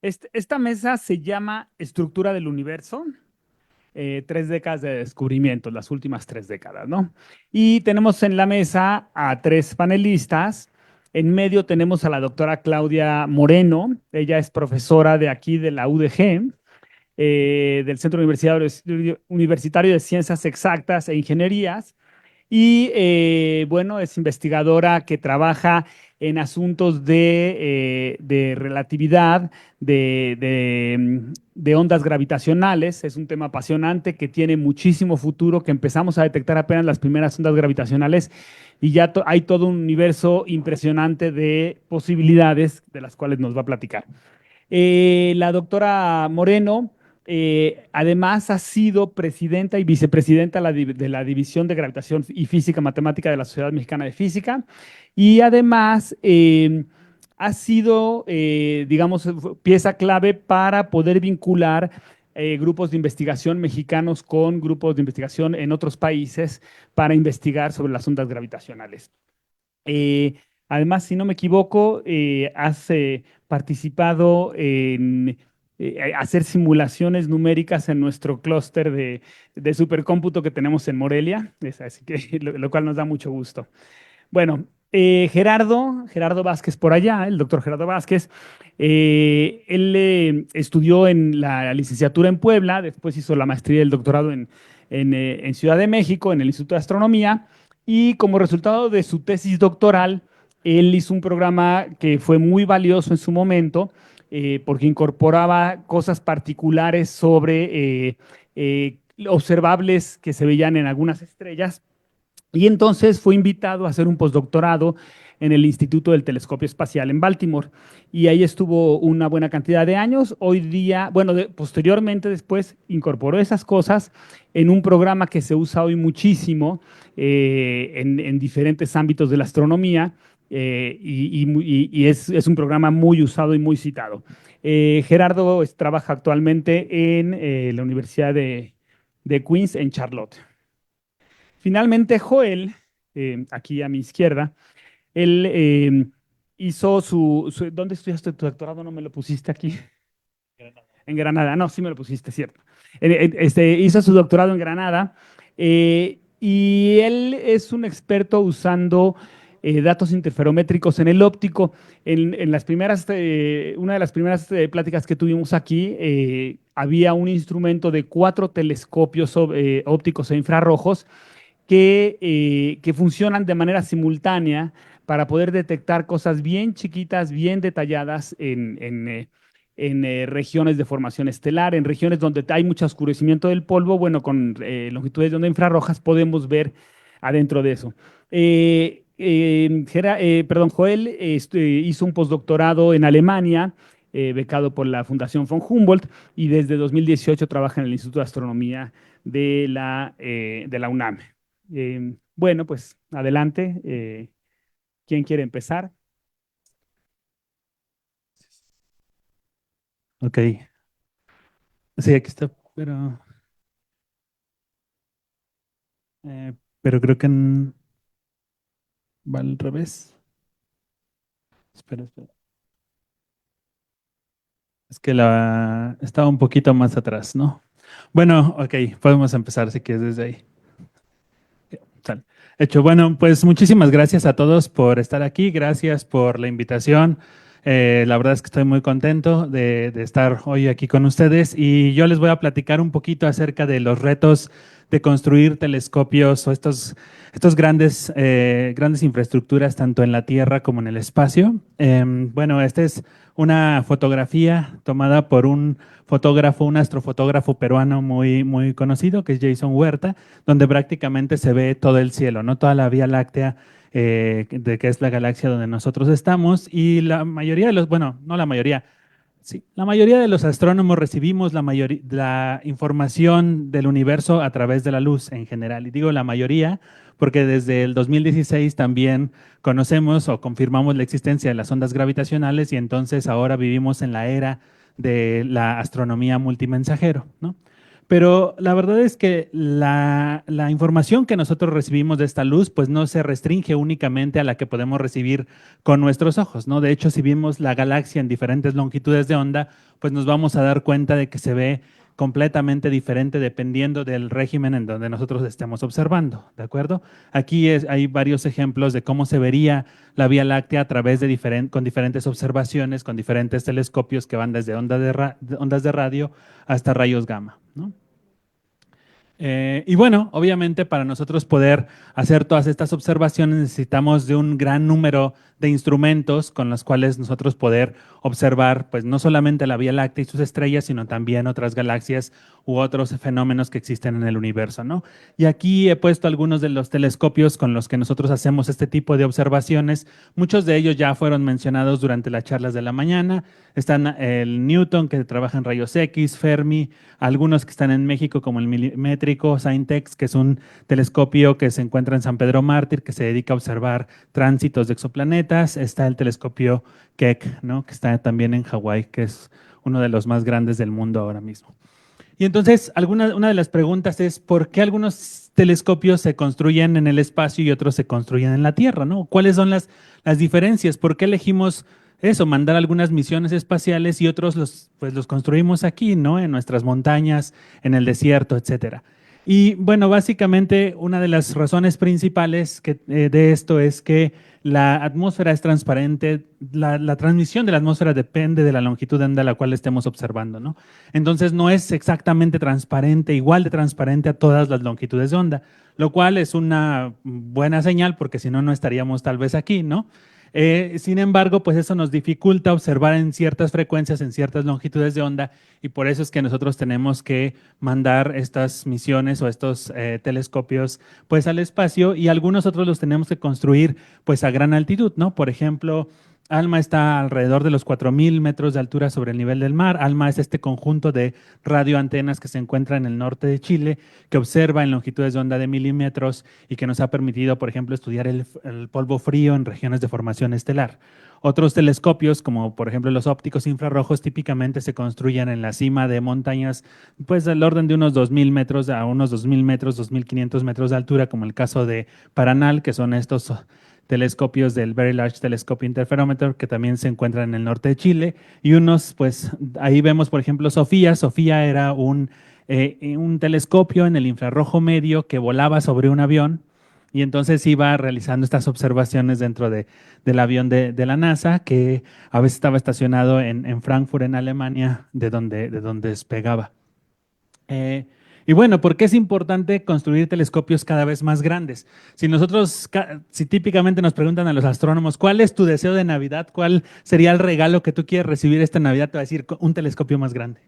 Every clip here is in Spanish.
Esta mesa se llama Estructura del Universo, 3 décadas de descubrimientos, las últimas 3 décadas, ¿no? Y tenemos en la mesa a 3 panelistas. En medio tenemos a la doctora Claudia Moreno. Ella es profesora de aquí de la UDG, del Centro Universitario de Ciencias Exactas e Ingenierías. Y bueno, es investigadora que trabaja en asuntos de relatividad, de ondas gravitacionales. Es un tema apasionante que tiene muchísimo futuro, que empezamos a detectar apenas las primeras ondas gravitacionales y ya hay todo un universo impresionante de posibilidades de las cuales nos va a platicar. La doctora Moreno, además, ha sido presidenta y vicepresidenta de la División de Gravitación y Física Matemática de la Sociedad Mexicana de Física. Y además, ha sido, digamos, pieza clave para poder vincular grupos de investigación mexicanos con grupos de investigación en otros países para investigar sobre las ondas gravitacionales. Eh, Además, si no me equivoco, has participado en hacer simulaciones numéricas en nuestro clúster de supercómputo que tenemos en Morelia, así que, lo cual nos da mucho gusto. Bueno, Gerardo Vázquez por allá, el doctor Gerardo Vázquez, él estudió en la licenciatura en Puebla, después hizo la maestría y el doctorado en Ciudad de México, en el Instituto de Astronomía, y como resultado de su tesis doctoral, él hizo un programa que fue muy valioso en su momento, porque incorporaba cosas particulares sobre observables que se veían en algunas estrellas, y entonces fue invitado a hacer un postdoctorado en el Instituto del Telescopio Espacial en Baltimore. Y ahí estuvo una buena cantidad de años. Hoy día, bueno, posteriormente después incorporó esas cosas en un programa que se usa hoy muchísimo en diferentes ámbitos de la astronomía. Y es un programa muy usado y muy citado. Gerardo trabaja actualmente en la Universidad de Queens en Charlotte. Finalmente, Joel, aquí a mi izquierda, él hizo ¿Dónde estudiaste tu doctorado? No me lo pusiste aquí. En Granada, no, sí me lo pusiste, cierto. Hizo su doctorado en Granada, y él es un experto usando datos interferométricos en el óptico. En las primeras, una de las primeras pláticas que tuvimos aquí, había un instrumento de 4 telescopios ópticos e infrarrojos que funcionan de manera simultánea para poder detectar cosas bien chiquitas, bien detalladas en regiones de formación estelar, en regiones donde hay mucho oscurecimiento del polvo. Bueno, con longitudes de onda infrarrojas podemos ver adentro de eso. Joel hizo un postdoctorado en Alemania, becado por la Fundación von Humboldt, y desde 2018 trabaja en el Instituto de Astronomía de la UNAM. Bueno, pues adelante. ¿Quién quiere empezar? Ok, sí, aquí está, pero creo que va al revés. Espera. Es que estaba un poquito más atrás, ¿no? Bueno, ok, podemos empezar si quieres desde ahí. Sale. Hecho, bueno, pues muchísimas gracias a todos por estar aquí, gracias por la invitación. La verdad es que estoy muy contento de estar hoy aquí con ustedes y yo les voy a platicar un poquito acerca de los retos de construir telescopios o estos grandes infraestructuras tanto en la Tierra como en el espacio. Bueno, esta es una fotografía tomada por un fotógrafo, un astrofotógrafo peruano muy conocido, que es Jason Huerta, donde prácticamente se ve todo el cielo, ¿no? Toda la Vía Láctea, de que es la galaxia donde nosotros estamos, y la mayoría de bueno, no la mayoría, sí, la mayoría de los astrónomos recibimos la información del universo a través de la luz en general. Y digo la mayoría porque desde el 2016 también conocemos o confirmamos la existencia de las ondas gravitacionales y entonces ahora vivimos en la era de la astronomía multimensajero, ¿no? Pero la verdad es que la información que nosotros recibimos de esta luz, pues no se restringe únicamente a la que podemos recibir con nuestros ojos, ¿no? De hecho, si vimos la galaxia en diferentes longitudes de onda, pues nos vamos a dar cuenta de que se ve completamente diferente dependiendo del régimen en donde nosotros estemos observando, ¿de acuerdo? Aquí hay varios ejemplos de cómo se vería la Vía Láctea a través de con diferentes observaciones, con diferentes telescopios que van desde ondas de radio hasta rayos gamma, ¿no? Y bueno, obviamente para nosotros poder hacer todas estas observaciones necesitamos de un gran número de instrumentos con los cuales nosotros poder observar, pues no solamente la Vía Láctea y sus estrellas, sino también otras galaxias u otros fenómenos que existen en el universo, ¿no? Y aquí he puesto algunos de los telescopios con los que nosotros hacemos este tipo de observaciones. Muchos de ellos ya fueron mencionados durante las charlas de la mañana. Están el Newton, que trabaja en rayos X, Fermi, algunos que están en México, como el milimétrico, Scintex, que es un telescopio que se encuentra en San Pedro Mártir, que se dedica a observar tránsitos de exoplanetas. Está el telescopio Keck, ¿no? Que está también en Hawái, que es uno de los más grandes del mundo ahora mismo. Y entonces, una de las preguntas es, ¿por qué algunos telescopios se construyen en el espacio y otros se construyen en la Tierra, ¿no? ¿Cuáles son las diferencias? ¿Por qué elegimos eso, mandar algunas misiones espaciales y otros los construimos aquí, ¿no? En nuestras montañas, en el desierto, etcétera? Y bueno, básicamente una de las razones principales de esto es que la atmósfera es transparente, la transmisión de la atmósfera depende de la longitud de onda a la cual estemos observando, ¿no? Entonces no es exactamente transparente, igual de transparente a todas las longitudes de onda, lo cual es una buena señal porque si no, no estaríamos tal vez aquí, ¿no? Sin embargo, pues eso nos dificulta observar en ciertas frecuencias, en ciertas longitudes de onda, y por eso es que nosotros tenemos que mandar estas misiones o estos telescopios pues al espacio, y algunos otros los tenemos que construir pues a gran altitud, ¿no? Por ejemplo, ALMA está alrededor de los 4.000 metros de altura sobre el nivel del mar. ALMA es este conjunto de radioantenas que se encuentra en el norte de Chile, que observa en longitudes de onda de milímetros y que nos ha permitido, por ejemplo, estudiar el polvo frío en regiones de formación estelar. Otros telescopios, como por ejemplo los ópticos infrarrojos, típicamente se construyen en la cima de montañas, pues del orden de unos 2.000 metros a unos 2.000 metros, 2.500 metros de altura, como el caso de Paranal, que son estos telescopios del Very Large Telescope Interferometer, que también se encuentran en el norte de Chile, y unos, pues ahí vemos, por ejemplo, Sofía. Sofía era un telescopio en el infrarrojo medio que volaba sobre un avión y entonces iba realizando estas observaciones dentro del avión de la NASA, que a veces estaba estacionado en Frankfurt, en Alemania, de donde despegaba. Y bueno, ¿por qué es importante construir telescopios cada vez más grandes? Si típicamente nos preguntan a los astrónomos, ¿cuál es tu deseo de Navidad? ¿Cuál sería el regalo que tú quieres recibir esta Navidad? Te va a decir un telescopio más grande.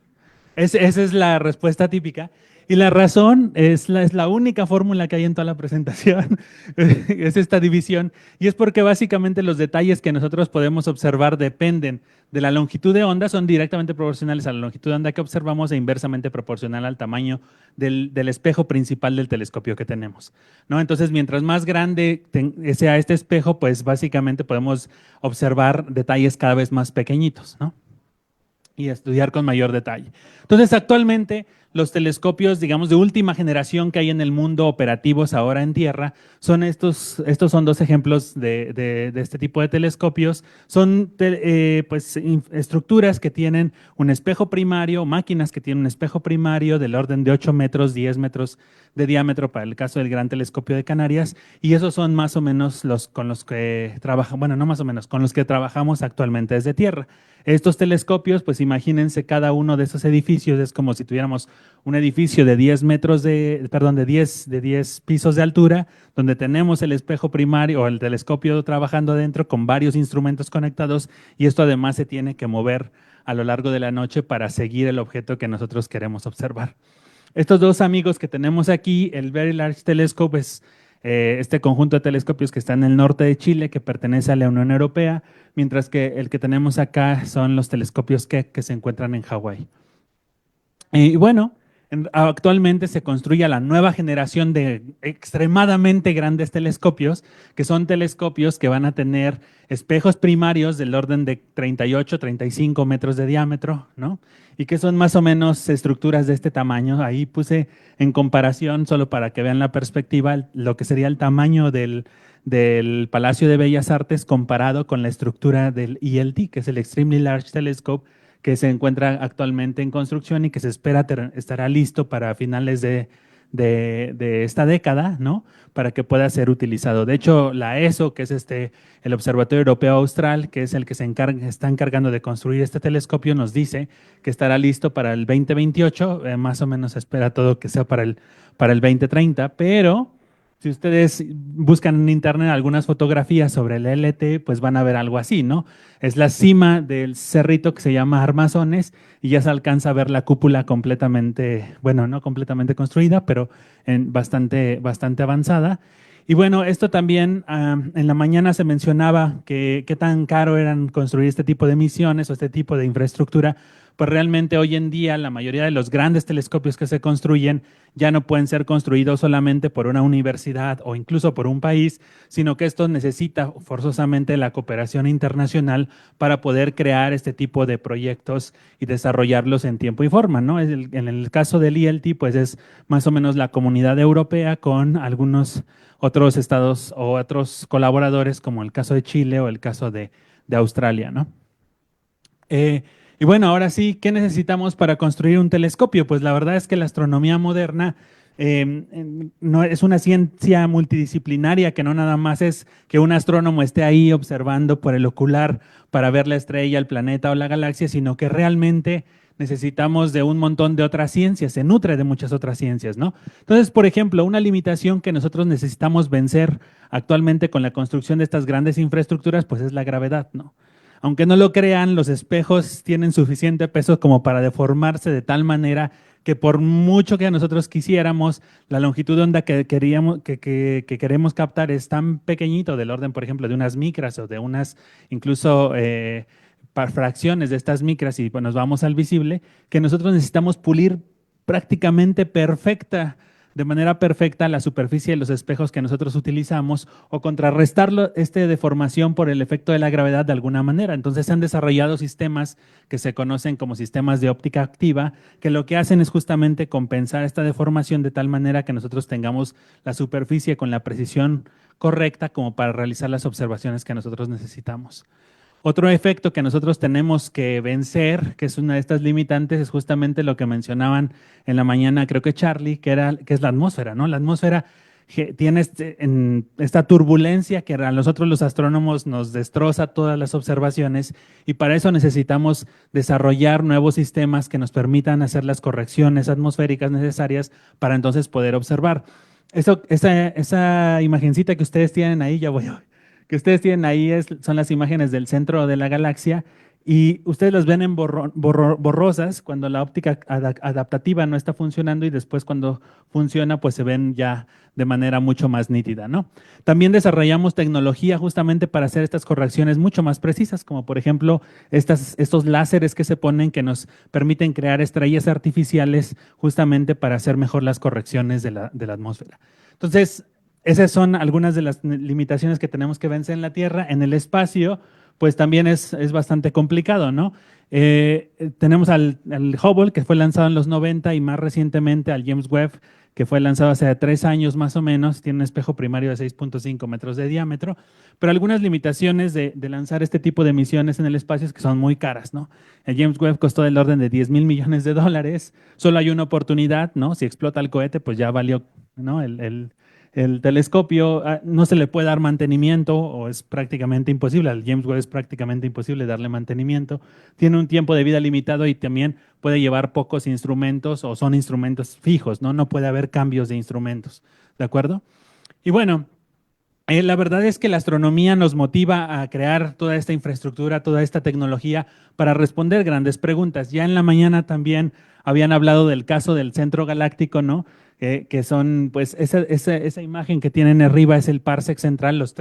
Esa es la respuesta típica. Y la razón es la única fórmula que hay en toda la presentación, es esta división, y es porque básicamente los detalles que nosotros podemos observar dependen de la longitud de onda, son directamente proporcionales a la longitud de onda que observamos e inversamente proporcional al tamaño del espejo principal del telescopio que tenemos, ¿no? Entonces, mientras más grande sea este espejo, pues básicamente podemos observar detalles cada vez más pequeñitos, ¿no? Y estudiar con mayor detalle. Entonces, actualmente los telescopios, digamos, de última generación que hay en el mundo operativos ahora en Tierra, son estos son dos ejemplos de este tipo de telescopios. Son pues, estructuras que tienen un espejo primario, máquinas que tienen un espejo primario del orden de 8 metros, 10 metros de diámetro para el caso del Gran Telescopio de Canarias, y esos son más o menos los con los que trabajan, bueno, no más o menos, con los que trabajamos actualmente desde Tierra. Estos telescopios, pues imagínense, cada uno de esos edificios es como si tuviéramos un edificio de 10 metros de 10 pisos de altura, donde tenemos el espejo primario o el telescopio trabajando dentro con varios instrumentos conectados, y esto además se tiene que mover a lo largo de la noche para seguir el objeto que nosotros queremos observar. Estos dos amigos que tenemos aquí, el Very Large Telescope es este conjunto de telescopios que está en el norte de Chile, que pertenece a la Unión Europea, mientras que el que tenemos acá son los telescopios Keck, que se encuentran en Hawái. Y bueno, Actualmente se construye la nueva generación de extremadamente grandes telescopios, que son telescopios que van a tener espejos primarios del orden de 38, 35 metros de diámetro, ¿no? Y que son más o menos estructuras de este tamaño. Ahí puse en comparación, solo para que vean la perspectiva, lo que sería el tamaño del Palacio de Bellas Artes comparado con la estructura del ELT, que es el Extremely Large Telescope, que se encuentra actualmente en construcción y que se espera estará listo para finales de esta década, ¿no? Para que pueda ser utilizado. De hecho, la ESO, que es el Observatorio Europeo Austral, que es el que está encargando de construir este telescopio, nos dice que estará listo para el 2028, más o menos se espera todo que sea para el 2030, pero si ustedes buscan en internet algunas fotografías sobre el LT, pues van a ver algo así, ¿no? Es la cima del cerrito que se llama Armazones y ya se alcanza a ver la cúpula completamente, bueno, no completamente construida, pero bastante avanzada. Y bueno, esto también en la mañana se mencionaba que qué tan caro eran construir este tipo de misiones o este tipo de infraestructura. Pues realmente hoy en día la mayoría de los grandes telescopios que se construyen ya no pueden ser construidos solamente por una universidad o incluso por un país, sino que esto necesita forzosamente la cooperación internacional para poder crear este tipo de proyectos y desarrollarlos en tiempo y forma, ¿no? En el caso del ELT, pues es más o menos la comunidad europea con algunos otros estados o otros colaboradores, como el caso de Chile o el caso de Australia, ¿no? Y bueno, ahora sí, ¿qué necesitamos para construir un telescopio? Pues la verdad es que la astronomía moderna no es una ciencia multidisciplinaria que no nada más es que un astrónomo esté ahí observando por el ocular para ver la estrella, el planeta o la galaxia, sino que realmente necesitamos de un montón de otras ciencias, se nutre de muchas otras ciencias, ¿no? Entonces, por ejemplo, una limitación que nosotros necesitamos vencer actualmente con la construcción de estas grandes infraestructuras, pues es la gravedad, ¿no? Aunque no lo crean, los espejos tienen suficiente peso como para deformarse de tal manera que por mucho que nosotros quisiéramos, la longitud de onda que queremos captar es tan pequeñito, del orden, por ejemplo, de unas micras o de unas incluso fracciones de estas micras, y pues nos vamos al visible, que nosotros necesitamos pulir prácticamente de manera perfecta la superficie de los espejos que nosotros utilizamos o contrarrestarlo, deformación por el efecto de la gravedad de alguna manera. Entonces se han desarrollado sistemas que se conocen como sistemas de óptica activa, que lo que hacen es justamente compensar esta deformación de tal manera que nosotros tengamos la superficie con la precisión correcta como para realizar las observaciones que nosotros necesitamos. Otro efecto que nosotros tenemos que vencer, que es una de estas limitantes, es justamente lo que mencionaban en la mañana, creo que Charlie, que es la atmósfera, ¿no? La atmósfera tiene esta turbulencia que a nosotros los astrónomos nos destroza todas las observaciones, y para eso necesitamos desarrollar nuevos sistemas que nos permitan hacer las correcciones atmosféricas necesarias para entonces poder observar. Esa imagencita que ustedes tienen ahí, son las imágenes del centro de la galaxia, y ustedes las ven en borrosas cuando la óptica adaptativa no está funcionando, y después cuando funciona pues se ven ya de manera mucho más nítida, ¿no? También desarrollamos tecnología justamente para hacer estas correcciones mucho más precisas, como por ejemplo estos láseres que se ponen que nos permiten crear estrellas artificiales justamente para hacer mejor las correcciones de la atmósfera. Entonces, esas son algunas de las limitaciones que tenemos que vencer en la Tierra. En el espacio, pues también es bastante complicado, ¿no? Tenemos al Hubble, que fue lanzado en los 90, y más recientemente al James Webb, que fue lanzado hace 3 años más o menos. Tiene un espejo primario de 6.5 metros de diámetro, pero algunas limitaciones de lanzar este tipo de misiones en el espacio es que son muy caras, ¿no? El James Webb costó del orden de $10,000 millones. Solo hay una oportunidad, ¿no? Si explota el cohete, pues ya valió, ¿no? El telescopio no se le puede dar mantenimiento, o es prácticamente imposible. Al James Webb es prácticamente imposible darle mantenimiento. Tiene un tiempo de vida limitado y también puede llevar pocos instrumentos, o son instrumentos fijos, ¿no? No puede haber cambios de instrumentos, ¿de acuerdo? Y bueno, la verdad es que la astronomía nos motiva a crear toda esta infraestructura, toda esta tecnología para responder grandes preguntas. Ya en la mañana también habían hablado del caso del centro galáctico, ¿no? Que son, pues, esa imagen que tienen arriba es el parsec central, los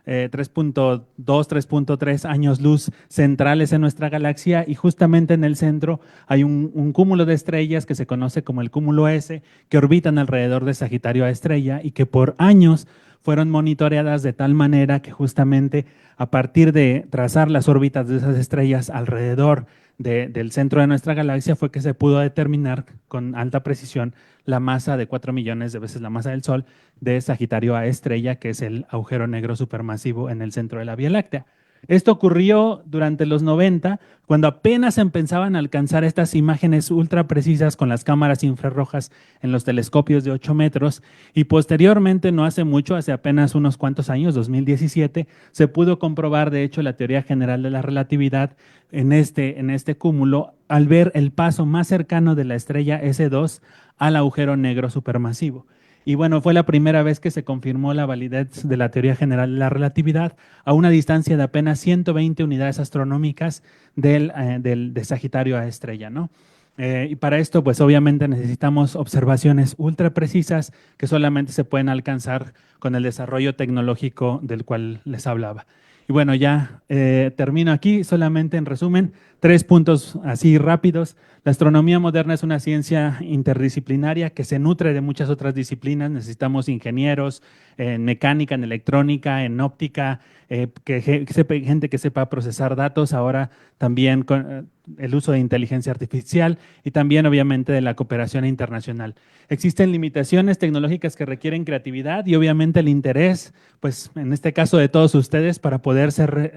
3.2, 3.3 años luz centrales en nuestra galaxia y justamente en el centro hay un cúmulo de estrellas que se conoce como el cúmulo S, que orbitan alrededor de Sagitario A estrella y que por años fueron monitoreadas de tal manera que justamente a partir de trazar las órbitas de esas estrellas alrededor del centro de nuestra galaxia fue que se pudo determinar con alta precisión la masa de 4 millones de veces la masa del Sol de Sagitario A estrella, que es el agujero negro supermasivo en el centro de la Vía Láctea. Esto ocurrió durante los 90, cuando apenas empezaban a alcanzar estas imágenes ultra precisas con las cámaras infrarrojas en los telescopios de 8 metros, y posteriormente, no hace mucho, hace apenas unos cuantos años, 2017, se pudo comprobar, de hecho, la teoría general de la relatividad en este cúmulo al ver el paso más cercano de la estrella S2 al agujero negro supermasivo. Y bueno, fue la primera vez que se confirmó la validez de la teoría general de la relatividad a una distancia de apenas 120 unidades astronómicas de Sagitario a estrella, ¿no? Y para esto, pues obviamente necesitamos observaciones ultra precisas que solamente se pueden alcanzar con el desarrollo tecnológico del cual les hablaba. Y bueno, ya termino aquí, solamente en resumen, 3 puntos así rápidos. La astronomía moderna es una ciencia interdisciplinaria que se nutre de muchas otras disciplinas. Necesitamos ingenieros en mecánica, en electrónica, en óptica, gente que sepa procesar datos, ahora también con el uso de inteligencia artificial y también obviamente de la cooperación internacional. Existen limitaciones tecnológicas que requieren creatividad y obviamente el interés, pues en este caso de todos ustedes, para poder ser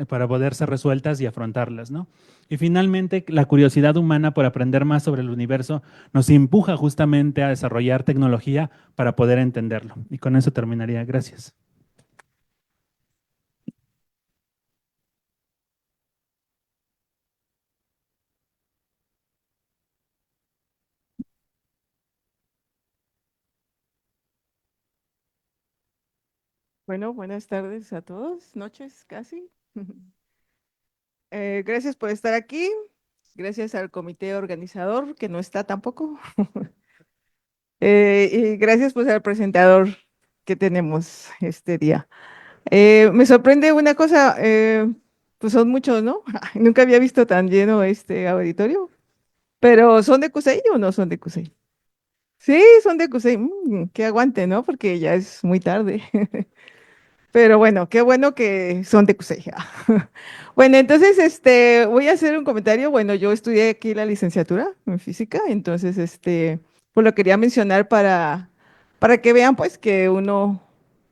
resueltas y afrontarlas, ¿no? Y finalmente, la curiosidad humana por aprender más sobre el universo nos empuja justamente a desarrollar tecnología para poder entenderlo. Y con eso terminaría. Gracias. Bueno, buenas tardes a todos, noches casi. Gracias por estar aquí, gracias al comité organizador, que no está tampoco, y gracias pues al presentador que tenemos este día. Me sorprende una cosa, pues son muchos, ¿no? Nunca había visto tan lleno este auditorio, pero ¿son de CUSEI o no son de CUSEI? Sí, son de CUSEI, que aguante, ¿no? Porque ya es muy tarde. Pero bueno, qué bueno que son de CUSEI. Bueno, entonces voy a hacer un comentario. Bueno, yo estudié aquí la licenciatura en física, entonces pues lo quería mencionar para que vean pues que uno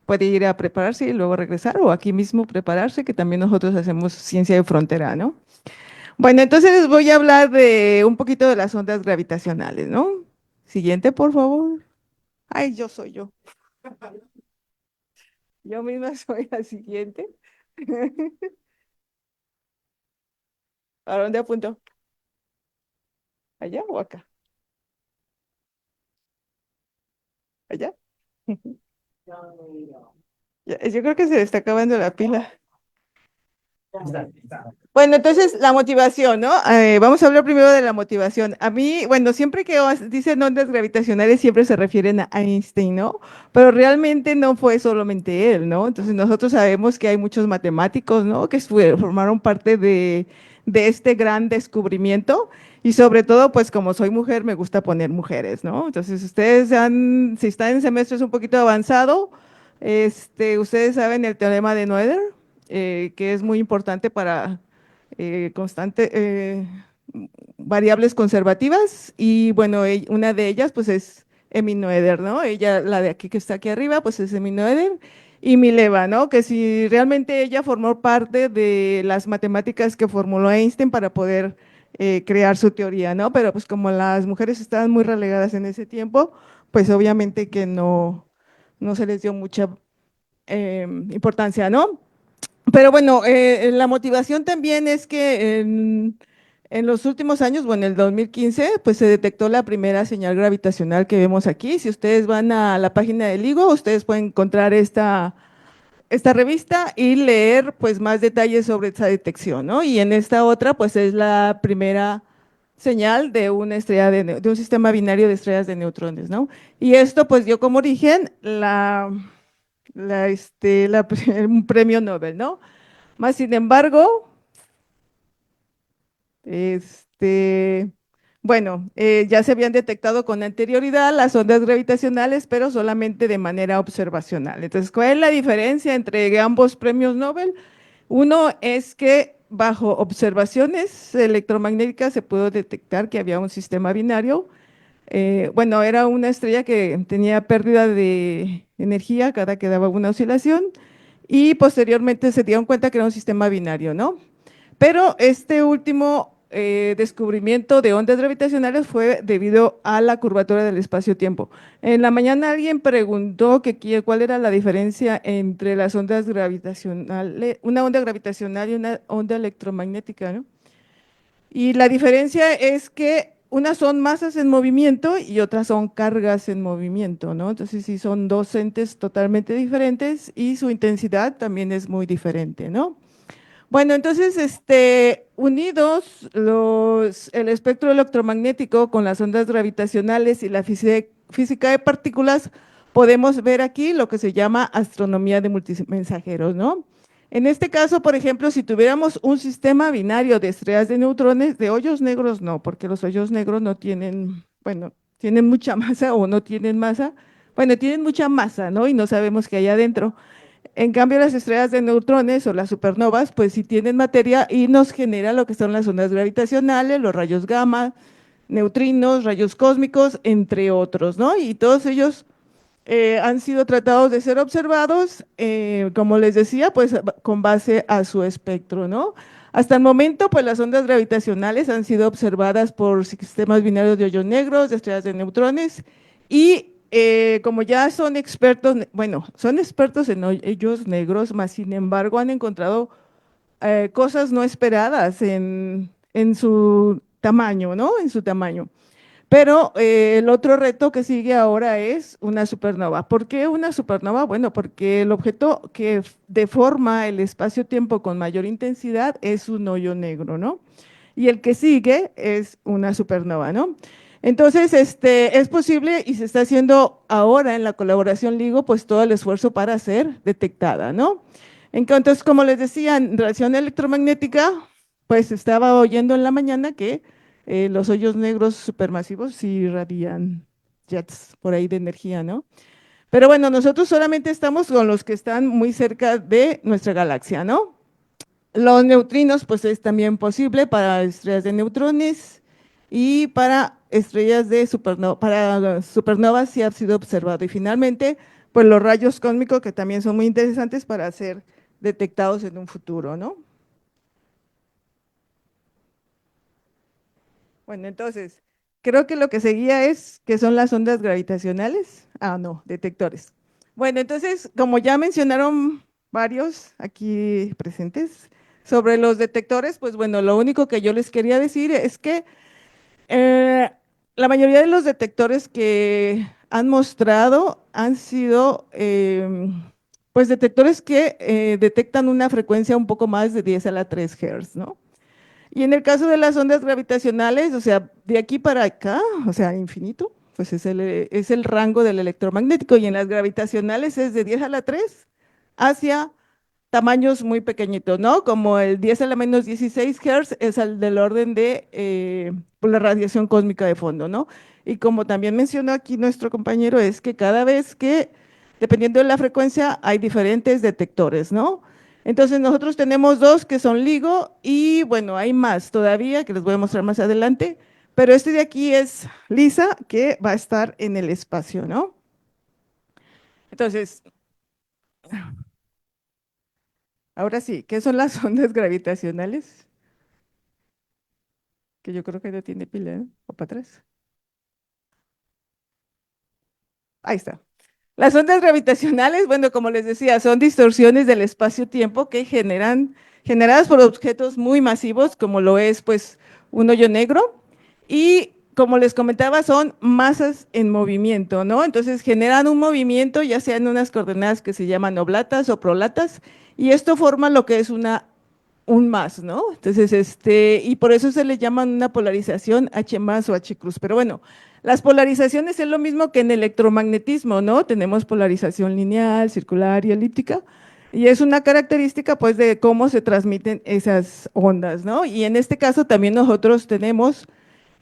puede ir a prepararse y luego regresar o aquí mismo prepararse, que también nosotros hacemos ciencia de frontera, ¿no? Bueno, entonces les voy a hablar de un poquito de las ondas gravitacionales, ¿no? Siguiente, por favor. Ay, yo soy yo. Yo misma soy la siguiente. ¿A dónde apunto? ¿Allá o acá? ¿Allá? Yo creo que se le está acabando la pila. Bueno, entonces la motivación, ¿no? Vamos a hablar primero de la motivación. A mí, bueno, siempre que dicen ondas gravitacionales siempre se refieren a Einstein, ¿no? Pero realmente no fue solamente él, ¿no? Entonces nosotros sabemos que hay muchos matemáticos, ¿no? Que formaron parte de este gran descubrimiento y sobre todo, pues como soy mujer, me gusta poner mujeres, ¿no? Entonces si están en semestres un poquito avanzado, ustedes saben el teorema de Noether, que es muy importante para constante, variables conservativas y bueno, una de ellas pues es Emmy Noether, ¿no? Ella, la de aquí que está aquí arriba, pues es Emmy Noether y Mileva, ¿no? Que si realmente ella formó parte de las matemáticas que formuló Einstein para poder crear su teoría, ¿no? Pero pues como las mujeres estaban muy relegadas en ese tiempo, pues obviamente que no se les dio mucha importancia, ¿no? Pero bueno, la motivación también es que en los últimos años, bueno, en el 2015, pues se detectó la primera señal gravitacional que vemos aquí. Si ustedes van a la página del LIGO, ustedes pueden encontrar esta revista y leer pues más detalles sobre esa detección, ¿no? Y en esta otra, pues es la primera señal de una estrella de un sistema binario de estrellas de neutrones, ¿no? Y esto pues dio como origen un premio Nobel, ¿no? Más sin embargo, bueno, ya se habían detectado con anterioridad las ondas gravitacionales, pero solamente de manera observacional. Entonces, ¿cuál es la diferencia entre ambos premios Nobel? Uno es que bajo observaciones electromagnéticas se pudo detectar que había un sistema binario. Bueno, era una estrella que tenía pérdida de energía cada que daba una oscilación y posteriormente se dieron cuenta que era un sistema binario, ¿no? Pero este último descubrimiento de ondas gravitacionales fue debido a la curvatura del espacio-tiempo. En la mañana alguien preguntó cuál era la diferencia entre las ondas gravitacionales, una onda gravitacional y una onda electromagnética, ¿no? Y la diferencia es que unas son masas en movimiento y otras son cargas en movimiento, ¿no? Entonces sí son dos entes totalmente diferentes y su intensidad también es muy diferente, ¿no? Bueno, entonces, unidos el espectro electromagnético con las ondas gravitacionales y la física de partículas, podemos ver aquí lo que se llama astronomía de multimensajeros, ¿no? En este caso, por ejemplo, si tuviéramos un sistema binario de estrellas de neutrones, de hoyos negros no, porque los hoyos negros no tienen, bueno, tienen mucha masa o no tienen masa, bueno, tienen mucha masa, ¿no? Y no sabemos qué hay adentro. En cambio, las estrellas de neutrones o las supernovas, pues sí tienen materia y nos genera lo que son las ondas gravitacionales, los rayos gamma, neutrinos, rayos cósmicos, entre otros, ¿no? Y todos ellos han sido tratados de ser observados, como les decía, pues con base a su espectro, ¿no? Hasta el momento, pues las ondas gravitacionales han sido observadas por sistemas binarios de hoyos negros, de estrellas de neutrones, y como ya son expertos, bueno, son expertos en hoyos negros, más sin embargo han encontrado cosas no esperadas en su tamaño, ¿no? En su tamaño. Pero el otro reto que sigue ahora es una supernova. ¿Por qué una supernova? Bueno, porque el objeto que deforma el espacio-tiempo con mayor intensidad es un hoyo negro, ¿no? Y el que sigue es una supernova, ¿no? Entonces, es posible y se está haciendo ahora en la colaboración LIGO, pues todo el esfuerzo para ser detectada, ¿no? Entonces, como les decía, en radiación electromagnética, pues estaba oyendo en la mañana que los hoyos negros supermasivos sí irradian jets por ahí de energía, ¿no? Pero bueno, nosotros solamente estamos con los que están muy cerca de nuestra galaxia, ¿no? Los neutrinos, pues es también posible para estrellas de neutrones y para estrellas de supernovas, para supernovas sí ha sido observado. Y finalmente, pues los rayos cósmicos que también son muy interesantes para ser detectados en un futuro, ¿no? Bueno, entonces, creo que lo que seguía es que son las ondas gravitacionales. Ah, no, detectores. Bueno, entonces, como ya mencionaron varios aquí presentes sobre los detectores, pues bueno, lo único que yo les quería decir es que eh, la mayoría de los detectores que han mostrado han sido, pues, detectores que detectan una frecuencia un poco más de 10 a la 3 Hz, ¿no? Y en el caso de las ondas gravitacionales, o sea, de aquí para acá, o sea, infinito, pues es el rango del electromagnético, y en las gravitacionales es de 10 a la 3 hacia tamaños muy pequeñitos, ¿no? Como el 10 a la menos 16 Hz es el del orden de pues, la radiación cósmica de fondo, ¿no? Y como también mencionó aquí nuestro compañero, es que cada vez que, dependiendo de la frecuencia, hay diferentes detectores, ¿no? Entonces nosotros tenemos dos que son LIGO y bueno, hay más todavía que les voy a mostrar más adelante, pero este de aquí es LISA, que va a estar en el espacio, ¿no? Entonces, ahora sí, ¿qué son las ondas gravitacionales? Que yo creo que no tiene pila, ¿no? O para atrás. Ahí está. Las ondas gravitacionales, bueno, como les decía, son distorsiones del espacio-tiempo que generadas por objetos muy masivos, como lo es, pues, un hoyo negro. Y como les comentaba, son masas en movimiento, ¿no? Entonces generan un movimiento, ya sea en unas coordenadas que se llaman oblatas o prolatas, y esto forma lo que es un más, ¿no? Entonces, y por eso se le llama una polarización H más o H cruz. Pero bueno, las polarizaciones es lo mismo que en electromagnetismo, ¿no? Tenemos polarización lineal, circular y elíptica. Y es una característica, pues, de cómo se transmiten esas ondas, ¿no? Y en este caso también nosotros tenemos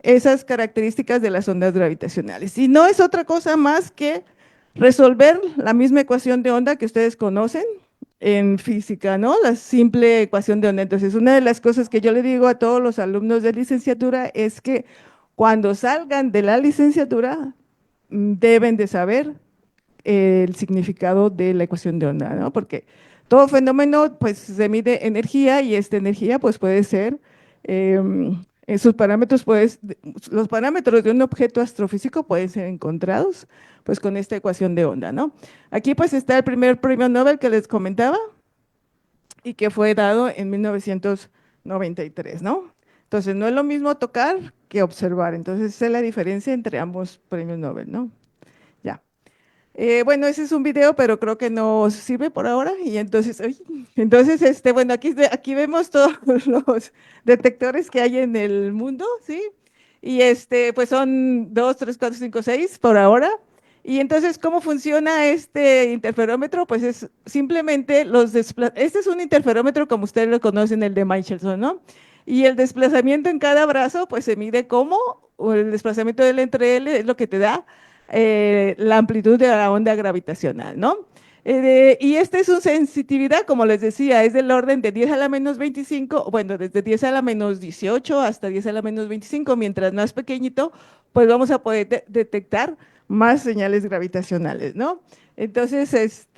esas características de las ondas gravitacionales. Y no es otra cosa más que resolver la misma ecuación de onda que ustedes conocen en física, ¿no? La simple ecuación de onda. Entonces, una de las cosas que yo le digo a todos los alumnos de licenciatura es que cuando salgan de la licenciatura deben de saber el significado de la ecuación de onda, ¿no? Porque todo fenómeno, pues, se mide energía y esta energía, pues, puede ser, en sus parámetros, pues, los parámetros de un objeto astrofísico pueden ser encontrados, pues, con esta ecuación de onda, ¿no? Aquí, pues, está el primer premio Nobel que les comentaba y que fue dado en 1993, ¿no? Entonces, no es lo mismo tocar que observar. Entonces, esa es la diferencia entre ambos premios Nobel, ¿no? Ya. Bueno, ese es un video, pero creo que no sirve por ahora. Y entonces, bueno, aquí vemos todos los detectores que hay en el mundo, ¿sí? Y pues son 2, 3, 4, 5, 6 por ahora. Y entonces, ¿cómo funciona este interferómetro? Pues es simplemente este es un interferómetro como ustedes lo conocen, el de Michelson, ¿no? Y el desplazamiento en cada brazo, pues se mide como, o el desplazamiento del entre L es lo que te da la amplitud de la onda gravitacional, ¿no? Y esta es su sensitividad, como les decía, es del orden de 10 a la menos 25, bueno, desde 10 a la menos 18 hasta 10 a la menos 25, mientras más pequeñito, pues vamos a poder detectar más señales gravitacionales, ¿no? Entonces,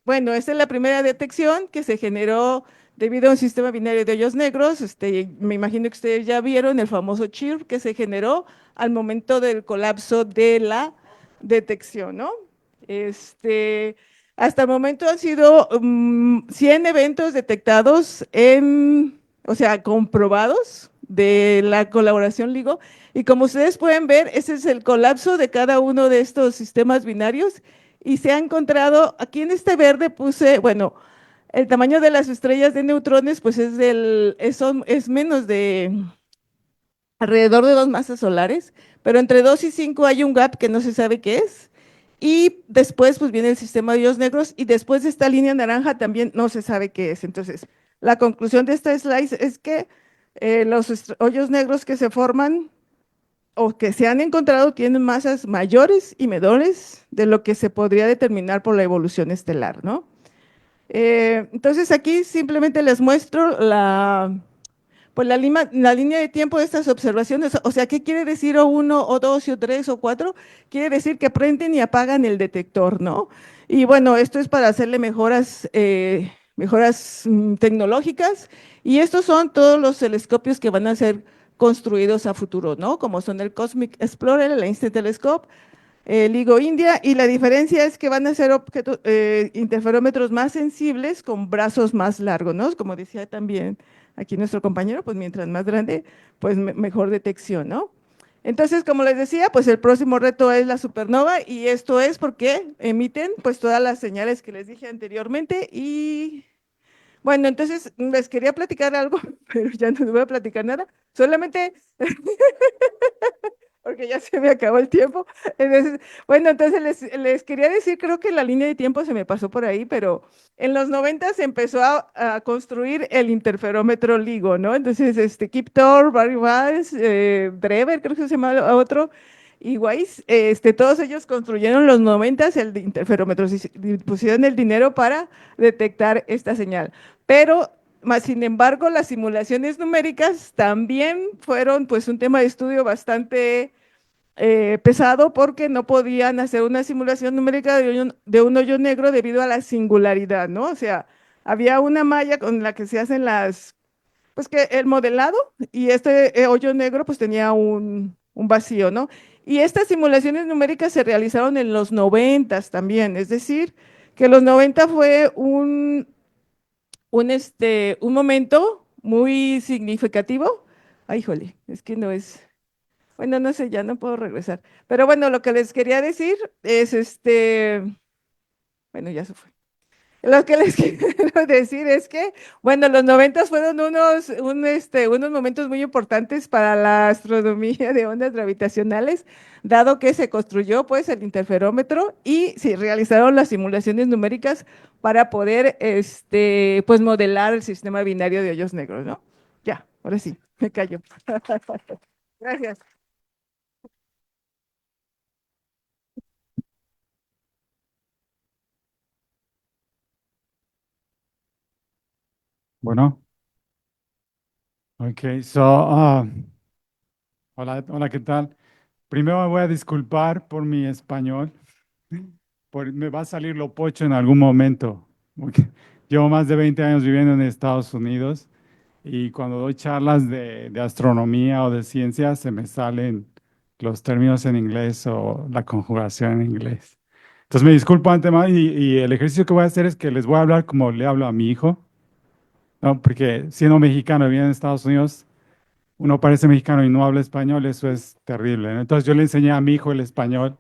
bueno, esta es la primera detección que se generó debido a un sistema binario de hoyos negros. Me imagino que ustedes ya vieron el famoso chirp que se generó al momento del colapso de la detección, ¿no? Hasta el momento han sido 100 eventos detectados o sea, comprobados de la colaboración LIGO. Y como ustedes pueden ver, ese es el colapso de cada uno de estos sistemas binarios. Y se ha encontrado, aquí en este verde puse, bueno, el tamaño de las estrellas de neutrones, pues es menos de alrededor de 2 masas solares, pero entre 2 y 5 hay un gap que no se sabe qué es. Y después pues viene el sistema de hoyos negros y después de esta línea naranja también no se sabe qué es. Entonces, la conclusión de esta slide es que los hoyos negros que se forman o que se han encontrado tienen masas mayores y menores de lo que se podría determinar por la evolución estelar, ¿no? Entonces aquí simplemente les muestro pues la línea de tiempo de estas observaciones. O sea, ¿qué quiere decir O1, O2, O3, O4? Quiere decir que prenden y apagan el detector, ¿no? Y bueno, esto es para hacerle mejoras tecnológicas, y estos son todos los telescopios que van a ser construidos a futuro, ¿no? Como son el Cosmic Explorer, el Einstein Telescope, el LIGO India, y la diferencia es que van a ser interferómetros más sensibles con brazos más largos, ¿no? Como decía también aquí nuestro compañero, pues mientras más grande, pues mejor detección, ¿no? Entonces, como les decía, pues el próximo reto es la supernova, y esto es porque emiten pues todas las señales que les dije anteriormente. Y bueno, entonces les quería platicar algo, pero ya no les voy a platicar nada, solamente porque ya se me acabó el tiempo. Entonces, bueno, entonces les quería decir, creo que la línea de tiempo se me pasó por ahí, pero en los 90 se empezó a construir el interferómetro LIGO, ¿no? Entonces, Kip Thorne, Barry Weiss, Drever, creo que se llama otro, y Weiss, todos ellos construyeron en los 90 el interferómetro, y pusieron el dinero para detectar esta señal. Pero más sin embargo, las simulaciones numéricas también fueron pues un tema de estudio bastante pesado, porque no podían hacer una simulación numérica de un hoyo negro debido a la singularidad, ¿no? O sea, había una malla con la que se hacen pues que el modelado, y este hoyo negro pues tenía un vacío, ¿no? Y estas simulaciones numéricas se realizaron en los 90 también, es decir, que los 90 fue un momento muy significativo. Ay, híjole, es que no es, bueno, no sé, ya no puedo regresar. Pero bueno, lo que les quería decir es bueno, ya se fue. Lo que les quiero decir es que, bueno, los noventas fueron unos momentos muy importantes para la astronomía de ondas gravitacionales, dado que se construyó pues el interferómetro y se realizaron las simulaciones numéricas para poder pues modelar el sistema binario de hoyos negros, ¿no? Ya, ahora sí, me callo. Gracias. Bueno, ok, hola, hola, ¿qué tal? Primero me voy a disculpar por mi español, me va a salir lo pocho en algún momento, porque llevo más de 20 años viviendo en Estados Unidos y cuando doy charlas de astronomía o de ciencia se me salen los términos en inglés o la conjugación en inglés. Entonces me disculpo antemano y el ejercicio que voy a hacer es que les voy a hablar como le hablo a mi hijo, ¿no? Porque siendo mexicano viviendo en Estados Unidos uno parece mexicano y no habla español, eso es terrible, ¿no? Entonces yo le enseñé a mi hijo el español